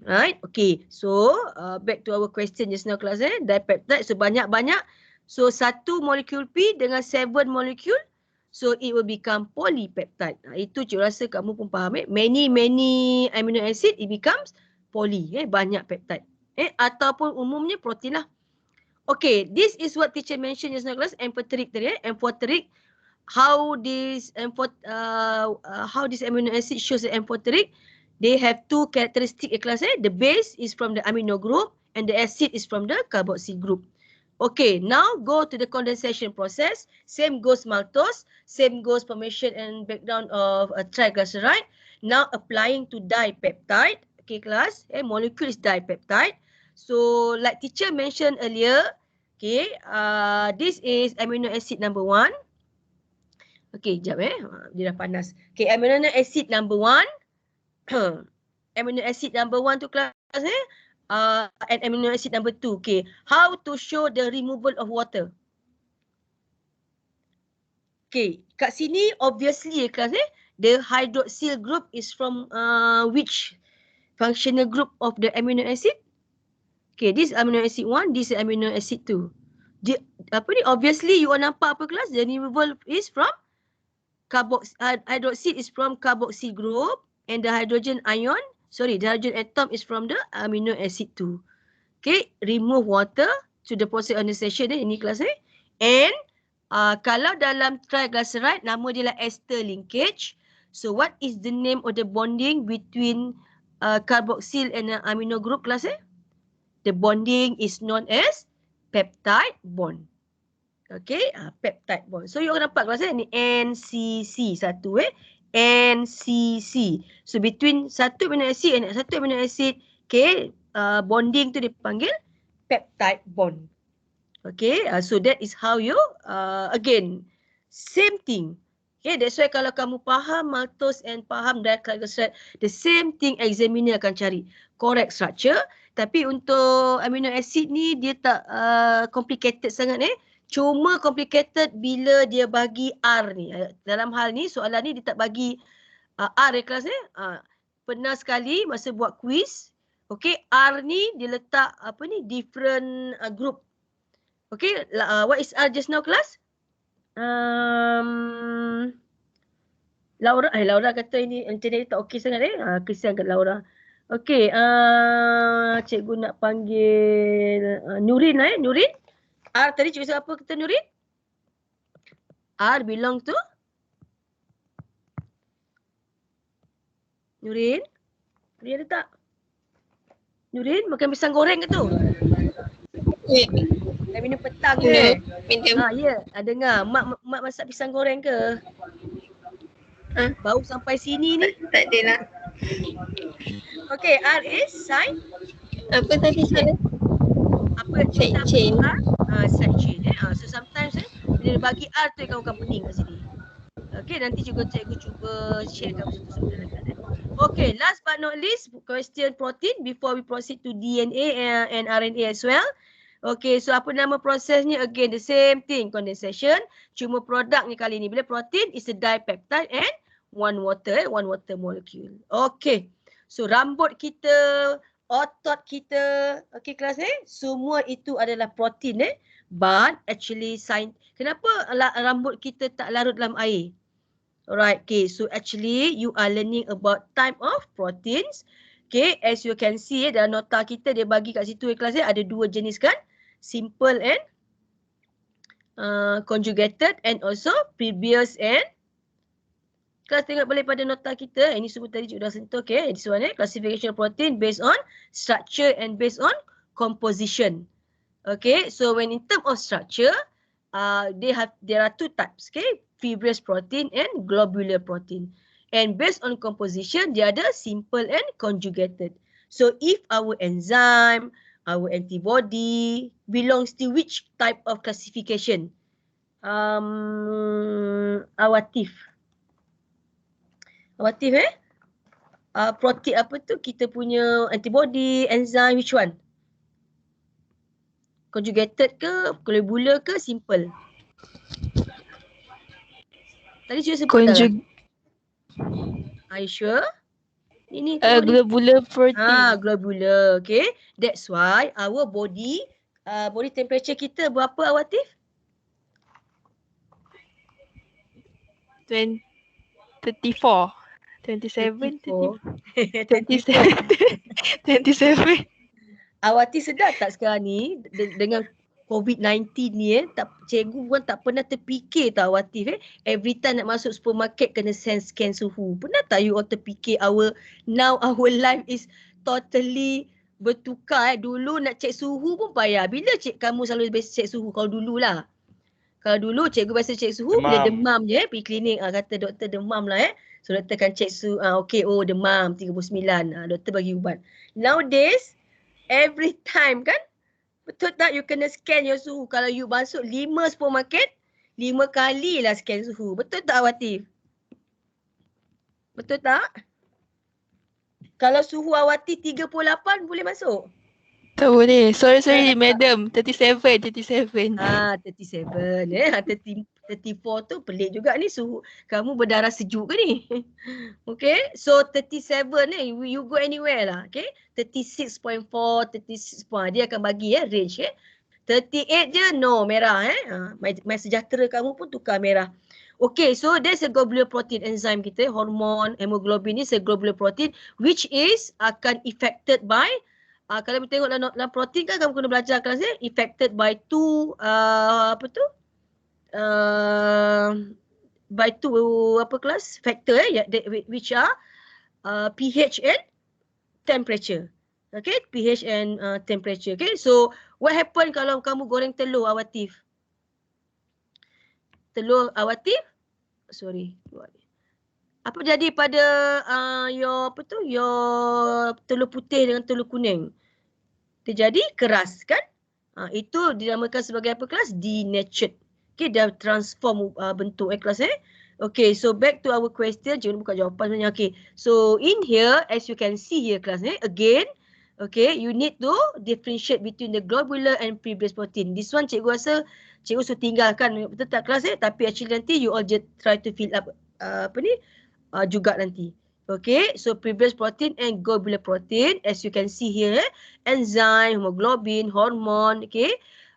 Speaker 1: Right? Okay, so back to our question just now class dipeptide, so banyak-banyak. So satu molekul P dengan 7 molekul, so it will become polypeptide. Itu cikgu rasa kamu pun faham Many amino acid, it becomes poly, banyak peptide. Ataupun umumnya protein lah. Okay, this is what teacher mentioned just now class, amphoteric tadi amphoteric. How this amino acid shows the amphoteric? They have 2 characteristic class The base is from the amino group and the acid is from the carboxyl group. Okay, now go to the condensation process. Same goes maltose, same goes formation and breakdown of a triglyceride. Now applying to dipeptide. Okay class, molecule is dipeptide. So like teacher mentioned earlier, okay, this is amino acid number 1. Okay, jap dia dah panas. Okay, amino acid number 1. Amino acid number 1 tu class and amino acid number 2. Okay, how to show the removal of water? Okay, kat sini obviously class the hydroxyl group is from which functional group of the amino acid? Okay, this amino acid 1, this amino acid 2. Obviously you all nampak apa kelas? The removal is from hydroxyl is from carboxyl group and the hydrogen atom is from the amino acid 2. Okay, remove water to the process of condensation ini kelas And kalau dalam triglyceride nama dia lah ester linkage. So what is the name of the bonding between carboxyl and amino group class The bonding is known as peptide bond. Okay, peptide bond. So you akan nampak kelas ni NCC satu NCC. So between satu amino acid and satu amino acid, okay, bonding tu dipanggil peptide bond. Okay, so that is how you again same thing. Okay, that's why kalau kamu faham maltose and faham triglyceride, the same thing examiner akan cari. Correct structure. Tapi untuk amino acid ni dia tak complicated sangat Cuma complicated bila dia bagi R ni. Dalam hal ni soalan ni dia tak bagi R kelas Pernah sekali masa buat quiz, okay, R ni dia letak different group. Okay, what is R just now class? Laura kata ini internet tak okey sangat kesian kat Laura. Okey, cikgu nak panggil Nurin Nurin. R tadi cikgu apa kata Nurin? R belong to Nurin? Nurin ada tak? Nurin makan pisang goreng ke tu? Dah minum petang ke?
Speaker 6: Minum.
Speaker 1: Ya. Ada dengar. Mak masak pisang goreng ke? Bau sampai sini ni.
Speaker 6: Tak ada lah.
Speaker 1: Okay, R is side.
Speaker 6: Apa tadi sana?
Speaker 1: Apa
Speaker 6: Side chain.
Speaker 1: Side chain. So sometimes bila bagi R tu kamu akan pening kat sini. Okay, nanti cikgu cuba sharekan satu-satu lagi. Okay, last but not least, question protein before we proceed to DNA and RNA as well. Okay, so apa nama prosesnya? Again, the same thing, condensation. Cuma produknya kali ni. Bila protein is a dipeptide and one water molecule. Okay, so rambut kita, otot kita, okay kelas semua itu adalah protein but actually kenapa rambut kita tak larut dalam air? Alright, okay, so actually you are learning about type of proteins. Okay, as you can see dalam nota kita dia bagi kat situ kelas ada dua jenis kan? Simple and conjugated and also previous and kelas tengok balik pada nota kita. Ini semua tadi cikgu dah sentuh. Okay, this one classification of protein based on structure and based on composition. Okay, so when in terms of structure, there are two types. Okay, fibrous protein and globular protein. And based on composition, dia ada simple and conjugated. So if our enzyme, our antibody belongs to which type of classification? Awatif. Awatif protein apa tu? Kita punya antibody, enzyme, which one? Conjugated ke, globular ke, simple? Tadi cikgu sebut dah. Are you sure? Ini
Speaker 6: globular protein.
Speaker 1: Globular. Okay. That's why our body temperature kita berapa Awatif?
Speaker 6: 27. 27.
Speaker 1: Awati sedar tak sekarang ni dengan COVID-19 ni cikgu pun tak pernah terfikir tau Awati every time nak masuk supermarket kena scan suhu. Pernah tak you all terfikir now our life is totally bertukar Dulu nak cek suhu pun payah. Bila kamu selalu biasa cek suhu? Kalau dululah. Kalau dulu cikgu biasa cek suhu bila demam je pergi klinik kata doktor demam lah So doktor kan cek suhu demam 39 doktor bagi ubat. Nowadays every time kan betul tak you kena scan your suhu. Kalau you masuk 5 supermarket 5 kali lah scan suhu. Betul tak Awati? Betul tak? Kalau suhu Awati 38 boleh masuk?
Speaker 6: Tak boleh. Sorry madam. 37.
Speaker 1: 37. 34 tu pelik juga ni suhu. Kamu berdarah sejuk ke ni? Okay. So 37 ni you go anywhere lah. Okay. 36.4, 36. Dia akan bagi range 38 je no merah My sejahtera kamu pun tukar merah. Okay, so there's a globular protein enzyme kita, hormon, hemoglobin ni globular protein which is akan affected by kalau kita tengok dalam protein kan kamu kena belajar kelas affected by two by two factor which are pH and temperature. Okay, pH and temperature. Okay, so what happen kalau kamu goreng telur Awatif? Telur Awatif? Sorry. Apa jadi pada your telur putih dengan telur kuning? Dia jadi keras kan? Itu dinamakan sebagai apa kelas? Denatured. Okay, dah transform bentuk kelas Okay, so back to our question. Jangan buka jawapan sebenarnya. Okay, so in here as you can see here kelas again, okay, you need to differentiate between the globular and fibrous protein. This one cikgu rasa cikgu suruh tinggalkan betul tak kelas tapi actually nanti you all just try to fill up juga nanti. Okay, so fibrous protein and globular protein as you can see here enzyme, hemoglobin, hormon, okay.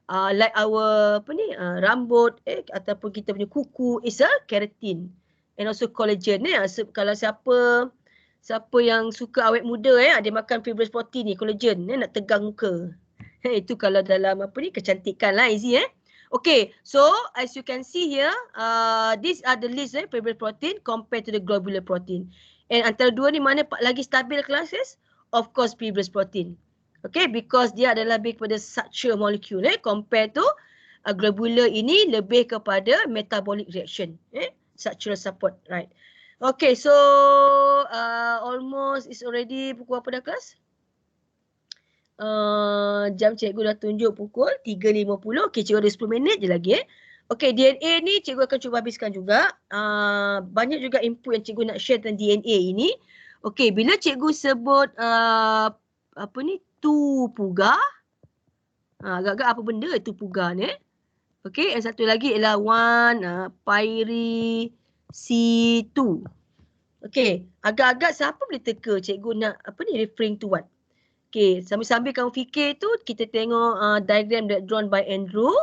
Speaker 1: Like our rambut ataupun kita punya kuku is a keratin and also collagen kalau siapa yang suka awet muda dia makan fibrous protein ni collagen nak tegang muka. Itu kalau dalam kecantikan lah easy Okay, so as you can see here, these are the list fibrous protein compared to the globular protein. And antara dua ni mana lagi stabil classes? Of course, fibrous protein. Okay, because dia adalah lebih kepada structure molecule compared to globular ini lebih kepada metabolic reaction. Structural support, right? Okay, so almost is already pukul apa dah kelas? Jam cikgu dah tunjuk pukul 3.50. Okay, cikgu ada 10 minit je lagi. Okay, DNA ni cikgu akan cuba habiskan juga. Banyak juga input yang cikgu nak share tentang DNA ini. Okay, bila cikgu sebut apa ni, tupuga. Agak-agak apa benda tupuga ni? Okay, yang satu lagi ialah 1-pyri-C2. Okay, agak-agak siapa boleh teka cikgu nak apa ni, referring to what? Okay, sambil-sambil kamu fikir tu, kita tengok diagram that drawn by Andrew.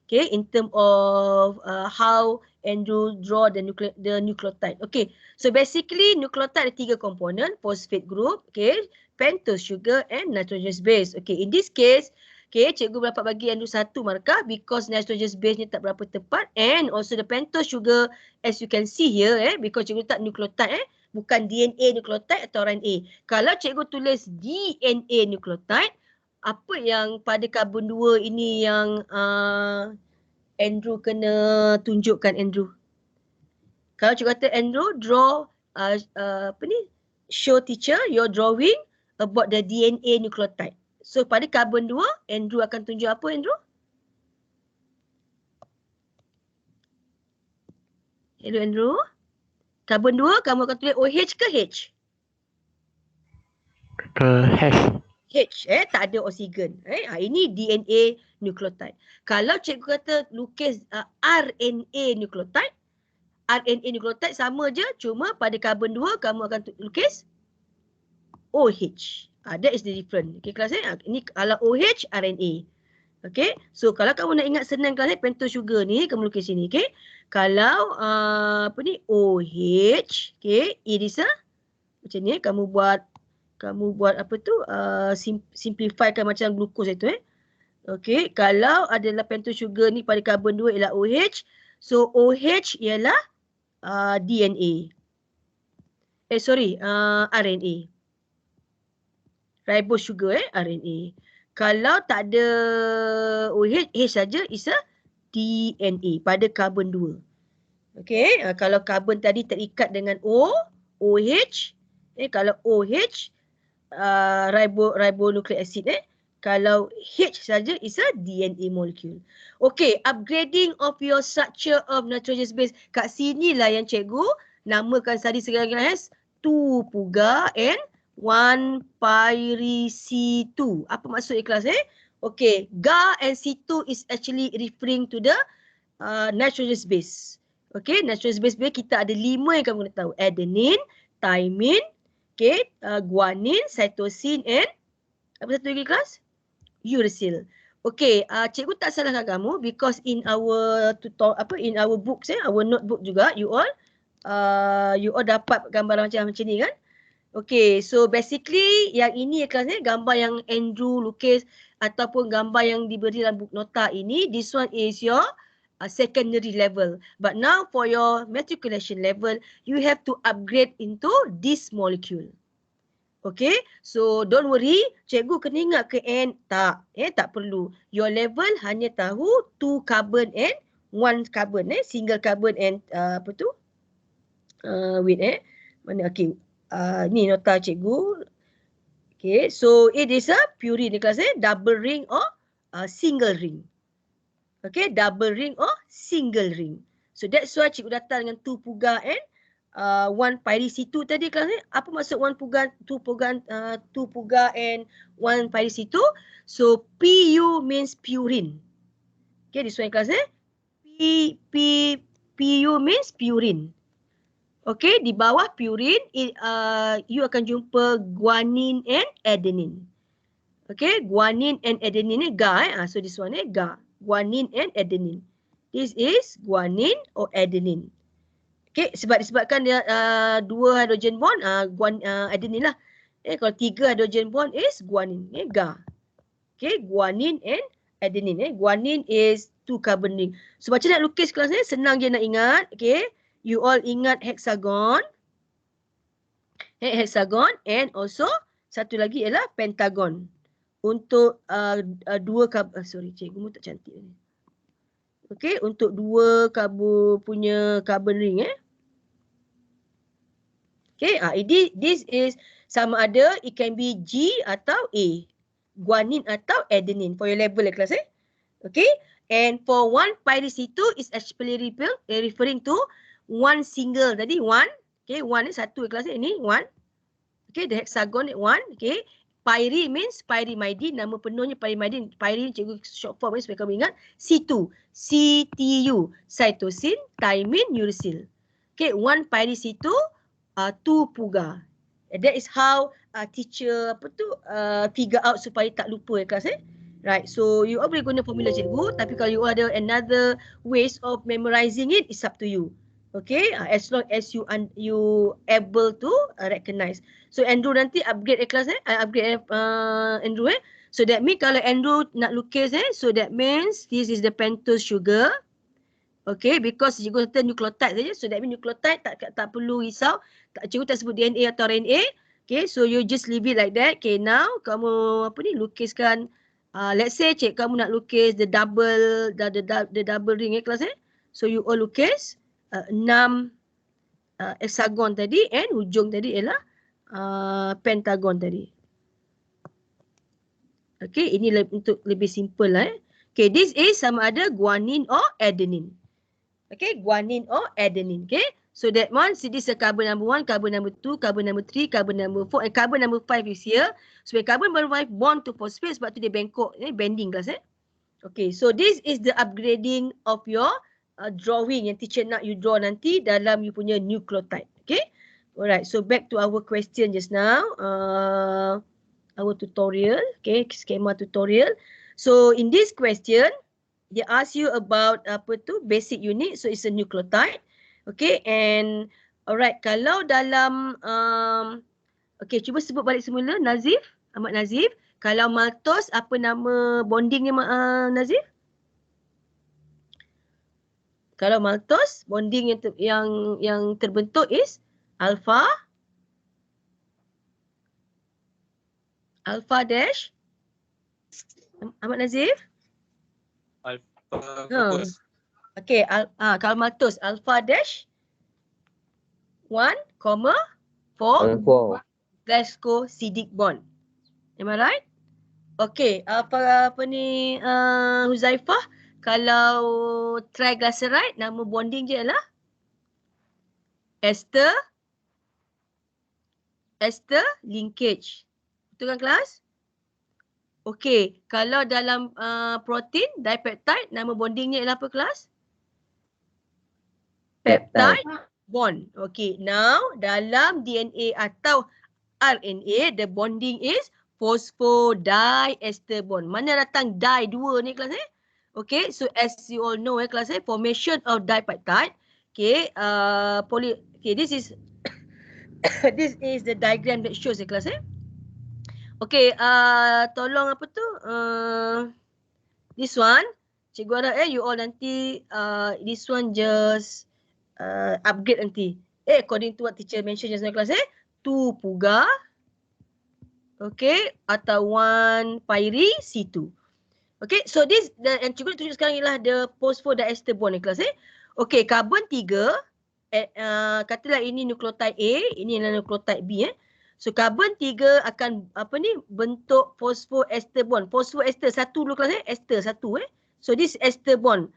Speaker 1: Okay, in term of how Andrew draw the nucleotide. Okay, so basically nucleotide ada 3 komponen, phosphate group, okay, pentose sugar and nitrogenous base. Okay, in this case, okay, cikgu dapat bagi Andrew 1 markah because nitrogenous base ni tak berapa tepat, and also the pentose sugar as you can see here, because cikgu tak nucleotide, bukan DNA nucleotide atau RNA. Kalau cikgu tulis DNA nucleotide, apa yang pada karbon 2 ini yang Andrew kena tunjukkan, Andrew? Kalau cikgu kata Andrew draw apa ni, show teacher your drawing about the DNA nucleotide. So pada karbon 2, Andrew akan tunjuk apa, Andrew? Hello Andrew. Karbon 2 kamu akan tulis OH ke H?
Speaker 8: H.
Speaker 1: H, tak ada oksigen. Ini DNA nucleotide. Kalau cikgu kata lukis RNA nucleotide, RNA nucleotide sama je, cuma pada karbon 2 kamu akan lukis OH. That is the difference. Okay, kelas ini kalau OH, RNA. Okay, so kalau kamu nak ingat senang kelas pentose sugar ni, kamu lukis sini. Okay, kalau apa ni, OH, okay, it is macam ni, kamu buat apa tu, simplifykan macam glukos itu. Okay, kalau adalah pentose sugar ni pada karbon 2 ialah OH, so OH ialah DNA. RNA. Ribose sugar, RNA. Kalau tak ada OH, H saja is a DNA pada karbon 2. Okay, kalau karbon tadi terikat dengan OH, kalau OH, ribonucleic acid, kalau H saja is a DNA molecule. Okay, upgrading of your structure of nitrogenous base. Kat sini lah yang cikgu namakan tadi segala-galanya tupuga and 1-pyri-C2. Apa maksud ikhlas? Okay, Ga and C2 is actually referring to the nitrogenous base. Okay, nitrogenous base kita ada 5 yang kamu kena tahu. Adenine, thymine, okay, guanine, cytosine and apa satu lagi kelas? Uracil. Okay, cikgu tak salahkan kamu because in our in our books, our notebook juga, you all dapat gambar macam ni kan? Okay, so basically yang ini kelas ni gambar yang Andrew lukis ataupun gambar yang diberi dalam buku nota ini, this one is your secondary level. But now for your matriculation level, you have to upgrade into this molecule. Okay, so don't worry, cikgu kena ingat ke N? Tak, tak perlu. Your level hanya tahu 2 carbon and 1 carbon, single carbon and apa tu? Mana, okay. Ni nota cikgu. Okay, so it is a purine kelas, double ring or single ring. Okay, double ring or single ring. So that's why cikgu datang dengan tupuga and 1-pyri-C2 tadi kelas ni. Apa maksud tupuga and 1-pyri-C2? So Pu means purine. Okay, this one kelas Pu means purine. Okay, di bawah purine, you akan jumpa guanine and adenine. Okay, guanine and adenine ni Ga. So this one Ga. Guanine and adenine. This is guanine or adenine. Okay, disebabkan dia 2 hydrogen bond, adenine lah. Kalau 3 hydrogen bond is guanine. Ga. Okay, guanine and adenine. Guanine is two carbon ring. So macam nak lukis kelas ni? Senang je nak ingat. Okay. You all ingat hexagon. Hexagon and also satu lagi ialah pentagon. Untuk dua carbon, cikgu tak cantik ni. Okay, untuk dua punya carbon ring Okay, this is sama ada it can be G atau A. Guanin atau adenine for your level kelas Okay, and for one pyrrhic is actually referring to one single. Tadi one, okay, one ni satu kelas ni one. Okay, the hexagon one, okay. Pyri means pyrimidine, nama penuhnya pyrimidine. Pyri cikgu short form supaya kamu ingat. C2, CTU, cytosine, thymine, uracil. Okay, one pyri C2, two puga. That is how teacher figure out supaya tak lupa kelas Right, so you all boleh guna formula cikgu, tapi kalau you ada another ways of memorizing it, it's up to you. Okay, as long as you able to recognize. So Andrew nanti upgrade kelas upgrade Andrew So that means kalau Andrew nak lukis so that means this is the pentose sugar. Okay, because cikgu kata nucleotide saja. So that means nucleotide tak perlu risau. Cikgu tak sebut DNA atau RNA. Okay, so you just leave it like that. Okay, now kamu lukiskan. Let's say kamu nak lukis the double ring kelas So you all lukis 6 hexagon tadi and hujung tadi ialah pentagon tadi. Okay, ini untuk lebih simple Okay, this is sama ada guanine or adenine. Okay, guanine or adenine. Okay, so that one, this is a carbon number 1, carbon number 2, carbon number 3, carbon number 4, and carbon number 5 is here. So carbon number 5 bond to phosphate sebab tu dia bengkok, bending kelas Okay, so this is the upgrading of your drawing yang teacher nak you draw nanti dalam you punya nucleotide. Okay, alright, so back to our question just now. Our tutorial, okay, schema tutorial. So in this question, they ask you about basic unit. So it's a nucleotide, okay. And alright, kalau dalam okay, cuba sebut balik semula Nazif, Ahmad Nazif. Kalau maltose, apa nama bondingnya Nazif? Kalau maltose, bonding yang terbentuk is alpha dash. Ahmad Nazif?
Speaker 7: Alpha.
Speaker 1: Okay, kalau maltose alpha dash 1, 4 glycosidic bond. Am I right? Okay, apa ni Huzaifah? Kalau triglyceride, nama bonding je ialah ester linkage. Betul kan kelas? Okay, kalau dalam protein, dipeptide, nama bondingnya ialah apa kelas? Peptide bond. Okay, now dalam DNA atau RNA, the bonding is phosphodiester bond. Mana datang di dua ni kelas Okay, so as you all know kelas formation of dipeptide. Okay, this is this is the diagram that shows kelas Okay, tolong this one, cikgu harap you all nanti this one just upgrade nanti. According to what teacher mention just now kelas 2 puga, okay, atau 1 pyri C2. Okay, so this yang cikgu tunjuk sekarang ialah the phosphodiester bond kelas Okay, karbon 3, katalah ini nucleotide A, ini adalah nucleotide B So karbon 3 akan bentuk phosphoester bond. Phosphoester satu dulu kelas ester satu So this ester bond.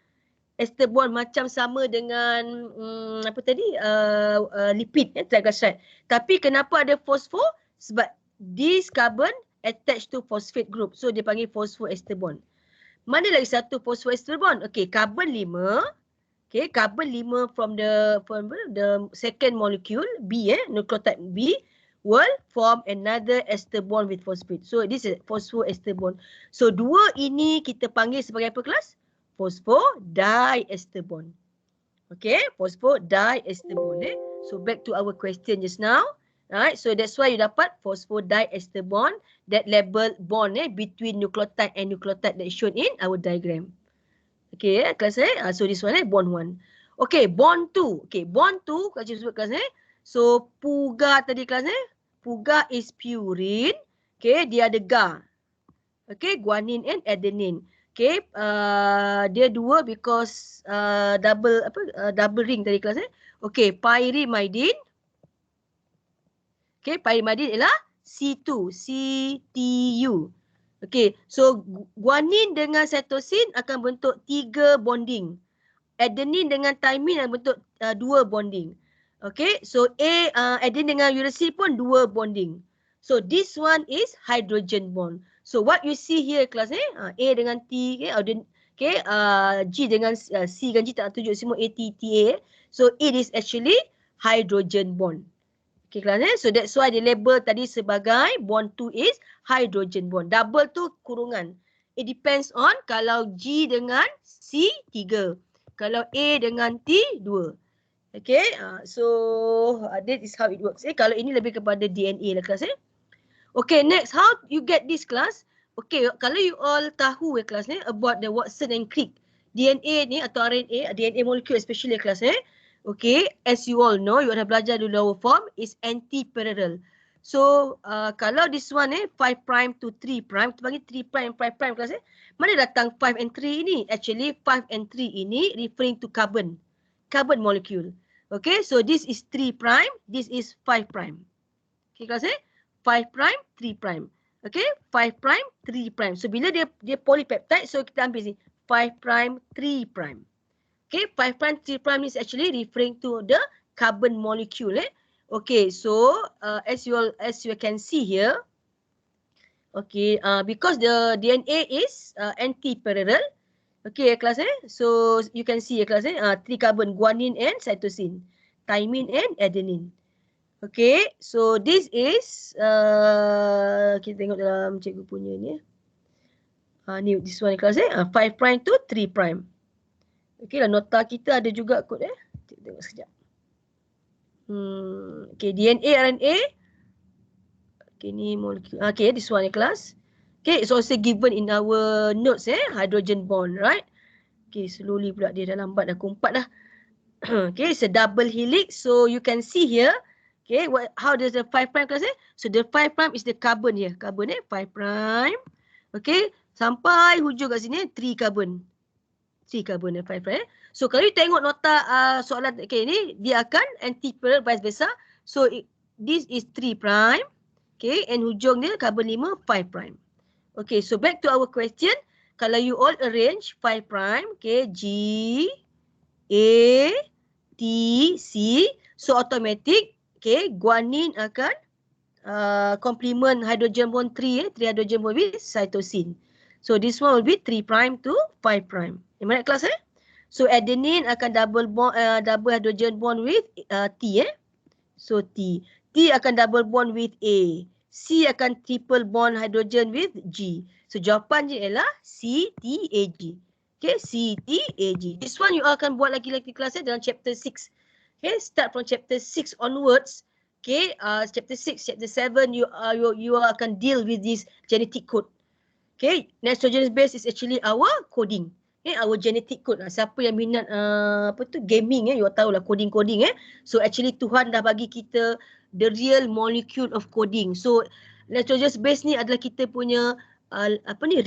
Speaker 1: Ester bond macam sama dengan lipid triglyceride. Tapi kenapa ada fosfo? Sebab this carbon attached to phosphate group. So dia panggil phosphoester bond. Mana lagi satu phosphoester bond? Okay, carbon 5. Okay, carbon 5 from the second molecule B nucleotide B will form another ester bond with phosphate. So this is phosphoester bond. So dua ini kita panggil sebagai apa kelas? Phosphodiester bond. Okay, phosphodiester bond So back to our question just now. Right, so that's why you dapat phosphodiester bond, that label bond between nucleotide and nucleotide that shown in our diagram. Okay, kelas so this one bond 1. Okay, bond 2. Okay, bond 2 kalau cikgu sebut kelas so puga tadi kelas puga is purine. Okay, dia ada Ga. Okay, guanine and adenine. Okay, dia 2 because double ring tadi kelas Okay, pyrimidine. Okay, pyrimidine ialah C2, CTU. Okay, so guanine dengan cytosine akan bentuk 3 bonding. Adenine dengan thymine akan bentuk 2 bonding. Okay, so adenine dengan uracil pun 2 bonding. So this one is hydrogen bond. So what you see here kelas A dengan T, G dengan C dengan G tak tunjuk semua A, T, T, A. So it is actually hydrogen bond. Okay kelas so that's why dia label tadi sebagai bond 2 is hydrogen bond. Double tu kurungan. It depends on kalau G dengan C 3. Kalau A dengan T 2. Okay, so that is how it works. Kalau ini lebih kepada DNA lah kelas Okay, next, how you get this class? Okay, kalau you all tahu kelas about the Watson and Crick DNA ni atau RNA, DNA molecule especially kelas okay, as you all know, you all dah belajar di lower form is anti-parallel. So, kalau this one 5' to 3', kita panggil 3' and 5' kelas mana datang 5 and 3 ini? Actually, 5 and 3 ini referring to carbon molecule. Okay, so this is 3', this is 5'. Okay, kelas 5', 3'. Okay, 5', 3'. So, bila dia polypeptide, so kita ambil sini 5', 3'. Okay, 5', 3' is actually referring to the carbon molecule. Okay, so as you can see here, okay, because the DNA is anti-parallel. Okay, kelas so you can see kelas 3 carbon, guanine and cytosine, thymine and adenine. Okay, so this is kita tengok dalam cikgu punya ni ni this one kelas 5' to 3'. Okay lah, nota kita ada juga kod Cikgu tengok sekejap. Okay, DNA, RNA. Okay, ni molekul. Okay, this one kelas. Okay, it's also given in our notes hydrogen bond, right? Okay, slowly pula dia dah lambat dah, kumpat dah. Okay, it's a double helix. So you can see here. Okay, how does the 5' class So the 5' is the carbon here. Carbon 5'. Okay, sampai hujung kat sini 3 carbon. 3 carbon dan 5'. So kalau you tengok nota soalan okay, ni dia akan anti-parallel vice versa. So this is 3'. Okay, and hujung dia carbon 5, 5'. Okay, so back to our question. Kalau you all arrange 5', okay, G, A, T, C. So automatic, okay, guanine akan complement hydrogen bond 3, 3 hydrogen bond with cytosine. So this one will be 3' to 5'. Am I right class So adenine akan double hydrogen bond with T So T akan double bond with A. C akan triple bond hydrogen with G. So jawapan je ialah CTAG. Okay, CTAG. This one you all akan buat lagi kelas dalam chapter 6. Okay, start from chapter 6 onwards. Okay, chapter 6, chapter 7 you akan deal with this genetic code. Okay, nitrogenous base is actually our coding. Okay, our genetic code. Siapa yang minat gaming you tahu lah coding. So actually Tuhan dah bagi kita the real molecule of coding. So nitrogenous base ni adalah kita punya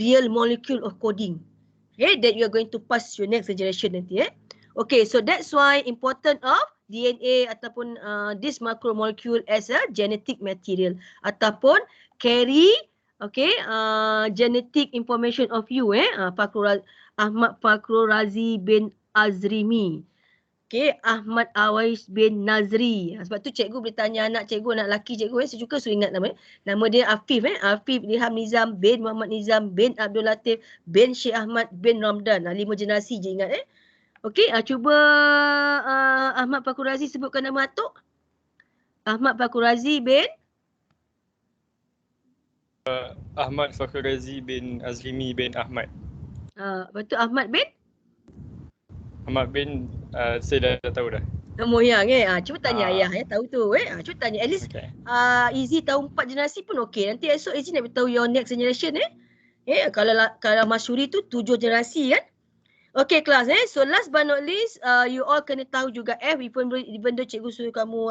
Speaker 1: real molecule of coding. Okay, that you are going to pass your next generation nanti Okay, so that's why important of DNA ataupun this macromolecule as a genetic material ataupun carry okay genetic information of you Ahmad Fakhru Razi bin Azrimi. Okay, Ahmad Awais bin Nazri. Sebab tu cikgu boleh tanya anak lelaki cikgu saya suka ingat nama. Nama dia Afif Afif Ilham Nizam bin Muhammad Nizam bin Abdul Latif bin Syekh Ahmad bin Ramdan. 5 generasi je ingat Okey, cuba Ahmad Fakhru Razi sebutkan nama atuk. Ahmad Fakhru Razi bin
Speaker 7: Ahmad Fakhru Razi bin Azrimi bin Ahmad.
Speaker 1: Betul Ahmad bin?
Speaker 7: Ahmad bin saya dah tahu dah.
Speaker 1: Moyang cuba tanya ayah tahu tu cuba tanya at least Izzy tahu 4 generasi pun okey. Nanti esok Izzy nak beritahu your next generation kalau Masyuri tu 7 generasi kan. Okay kelas so last but not least you all kena tahu juga F even though cikgu suruh kamu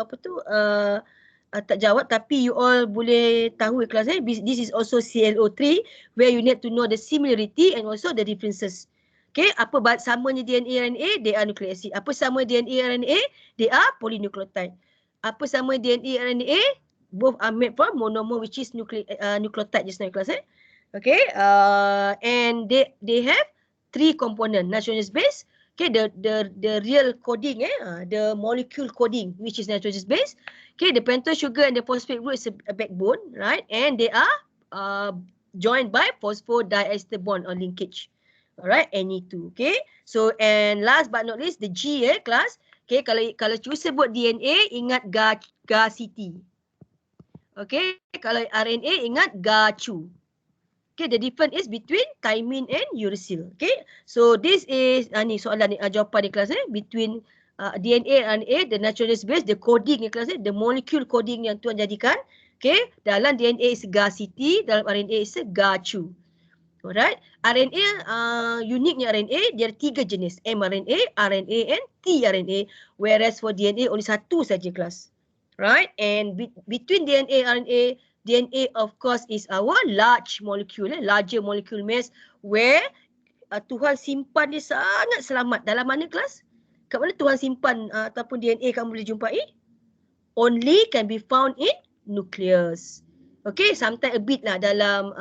Speaker 1: tak jawab tapi you all boleh tahu kelas this is also CLO3 where you need to know the similarity and also the differences. Okay, apa samanya DNA RNA, they are nucleic acid. Apa sama DNA RNA, they are polynucleotide. Apa sama DNA RNA, both are made from monomer which is nucleotide just now kelas Okay, and they have 3 component, nitrogenous base, okay, the real coding the molecule coding which is nitrogenous base, okay, the pentose sugar and the phosphate group is a backbone, right, and they are joined by phosphodiester bond or linkage, alright, Ne2, okay. So and last but not least the G class, okay, kalau cikgu sebut DNA ingat GA-CT, okay, kalau RNA ingat GA-CHU. Okay, the difference is between thymine and uracil. Okay, so this is ni soalan ni jawapan di kelas between DNA and RNA, the nitrogenous base, the coding ni kelas the molecule coding yang tuan jadikan. Okay, dalam DNA is GA-CT, dalam RNA is GA-CHU. Alright, RNA uniknya RNA dia ada 3 jenis, mRNA, RNA and tRNA, whereas for DNA only satu saja kelas. Right, and between DNA and RNA, DNA of course is our large molecule, larger molecule mass where Tuhan simpan dia sangat selamat. Dalam mana kelas? Kat mana Tuhan simpan ataupun DNA kamu boleh jumpai? Only can be found in nucleus. Okay, sometimes a bit lah dalam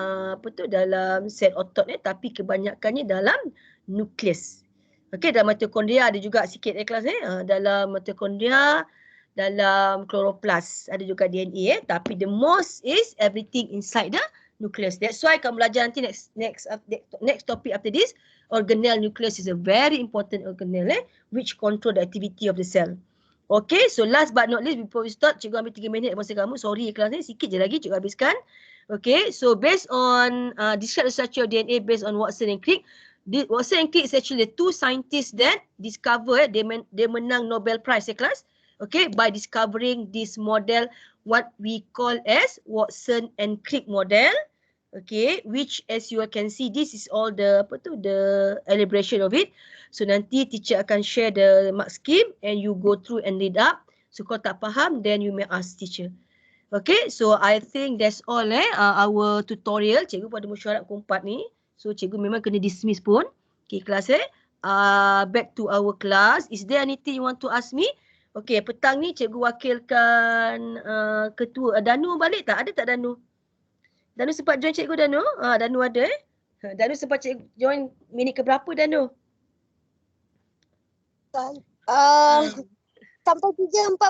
Speaker 1: dalam sel otot tapi kebanyakannya dalam nucleus. Okay, dalam mitokondria ada juga sikit kelas dalam mitokondria, dalam chloroplast ada juga DNA tapi the most is everything inside the nucleus. That's why kamu belajar nanti next topic after this, organelle nucleus is a very important organelle which control the activity of the cell. Okay, so last but not least before we start, cikgu ambil 3 minit masa kamu. Sorry kelas ni sikit je lagi cikgu habiskan. Okay, so based on describe the structure of DNA based on Watson and Crick. Watson and Crick is actually the 2 scientists that discover they menang Nobel Prize kelas. Okay, by discovering this model, what we call as Watson and Crick model. Okay, which as you can see, this is all the the elaboration of it. So nanti teacher akan share the mark scheme and you go through and read up. So kalau tak faham, then you may ask teacher. Okay, so I think that's all our tutorial. Cikgu pada mesyuarat pukul 4 ni. So cikgu memang kena dismiss pun. Okay, kelas back to our class. Is there anything you want to ask me? Okay, petang ni cikgu wakilkan ketua. Danu balik tak? Ada tak Danu? Danu sempat join cikgu Danu? Danu ada Danu sempat cikgu join minit ke berapa Danu?
Speaker 11: Sampai 3.45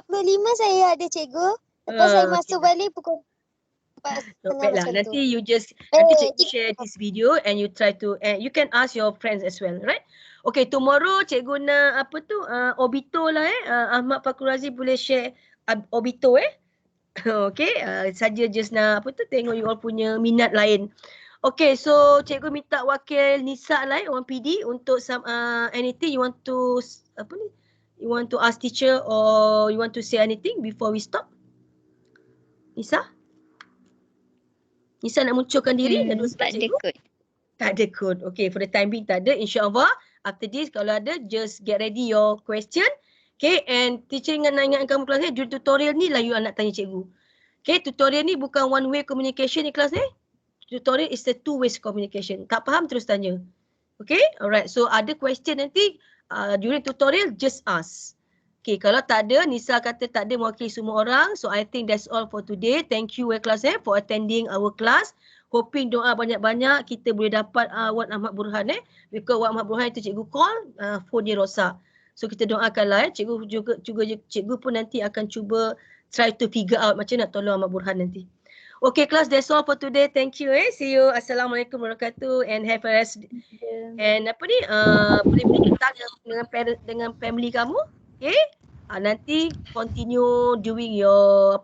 Speaker 11: saya ada cikgu. Lepas saya masuk balik pukul 4.30
Speaker 1: lah. Nanti you just nanti cikgu share this video and you try to you can ask your friends as well, right? Okay, tomorrow cikgu nak Obito lah Ahmad Fakhrazi boleh share Obito Okay, saja just nak tengok you all punya minat lain. Okay, so cikgu minta wakil Nisa lah orang PD untuk some anything you want to you want to ask teacher or you want to say anything before we stop? Nisa? Nisa nak munculkan diri dan
Speaker 6: tak ada kod.
Speaker 1: Tak ada kod. Okay, for the time being tak ada. InsyaAllah after this kalau ada just get ready your question. Okay, and teacher nak ingatkan kamu kelas ni, tutorial ni lah you nak tanya cikgu. Okay, tutorial ni bukan one way communication ni kelas ni. Tutorial is the 2 ways communication. Tak faham terus tanya. Okay, alright. So ada question nanti during tutorial just ask. Okay, kalau tak ada, Nisa kata tak ada mewakili semua orang. So I think that's all for today. Thank you kelas for attending our class. Hoping doa banyak-banyak kita boleh dapat Wan Ahmad Burhan Because Wan Ahmad Burhan itu cikgu call, phone dia rosak. So kita doakanlah cikgu juga cikgu pun nanti akan cuba try to figure out macam nak tolong Ahmad Burhan nanti. Okay class, that's all for today. Thank you See you. Assalamualaikum warahmatullahi wabarakatuh and have a rest. And boleh beritahu dengan family kamu. Okay. Nanti continue doing your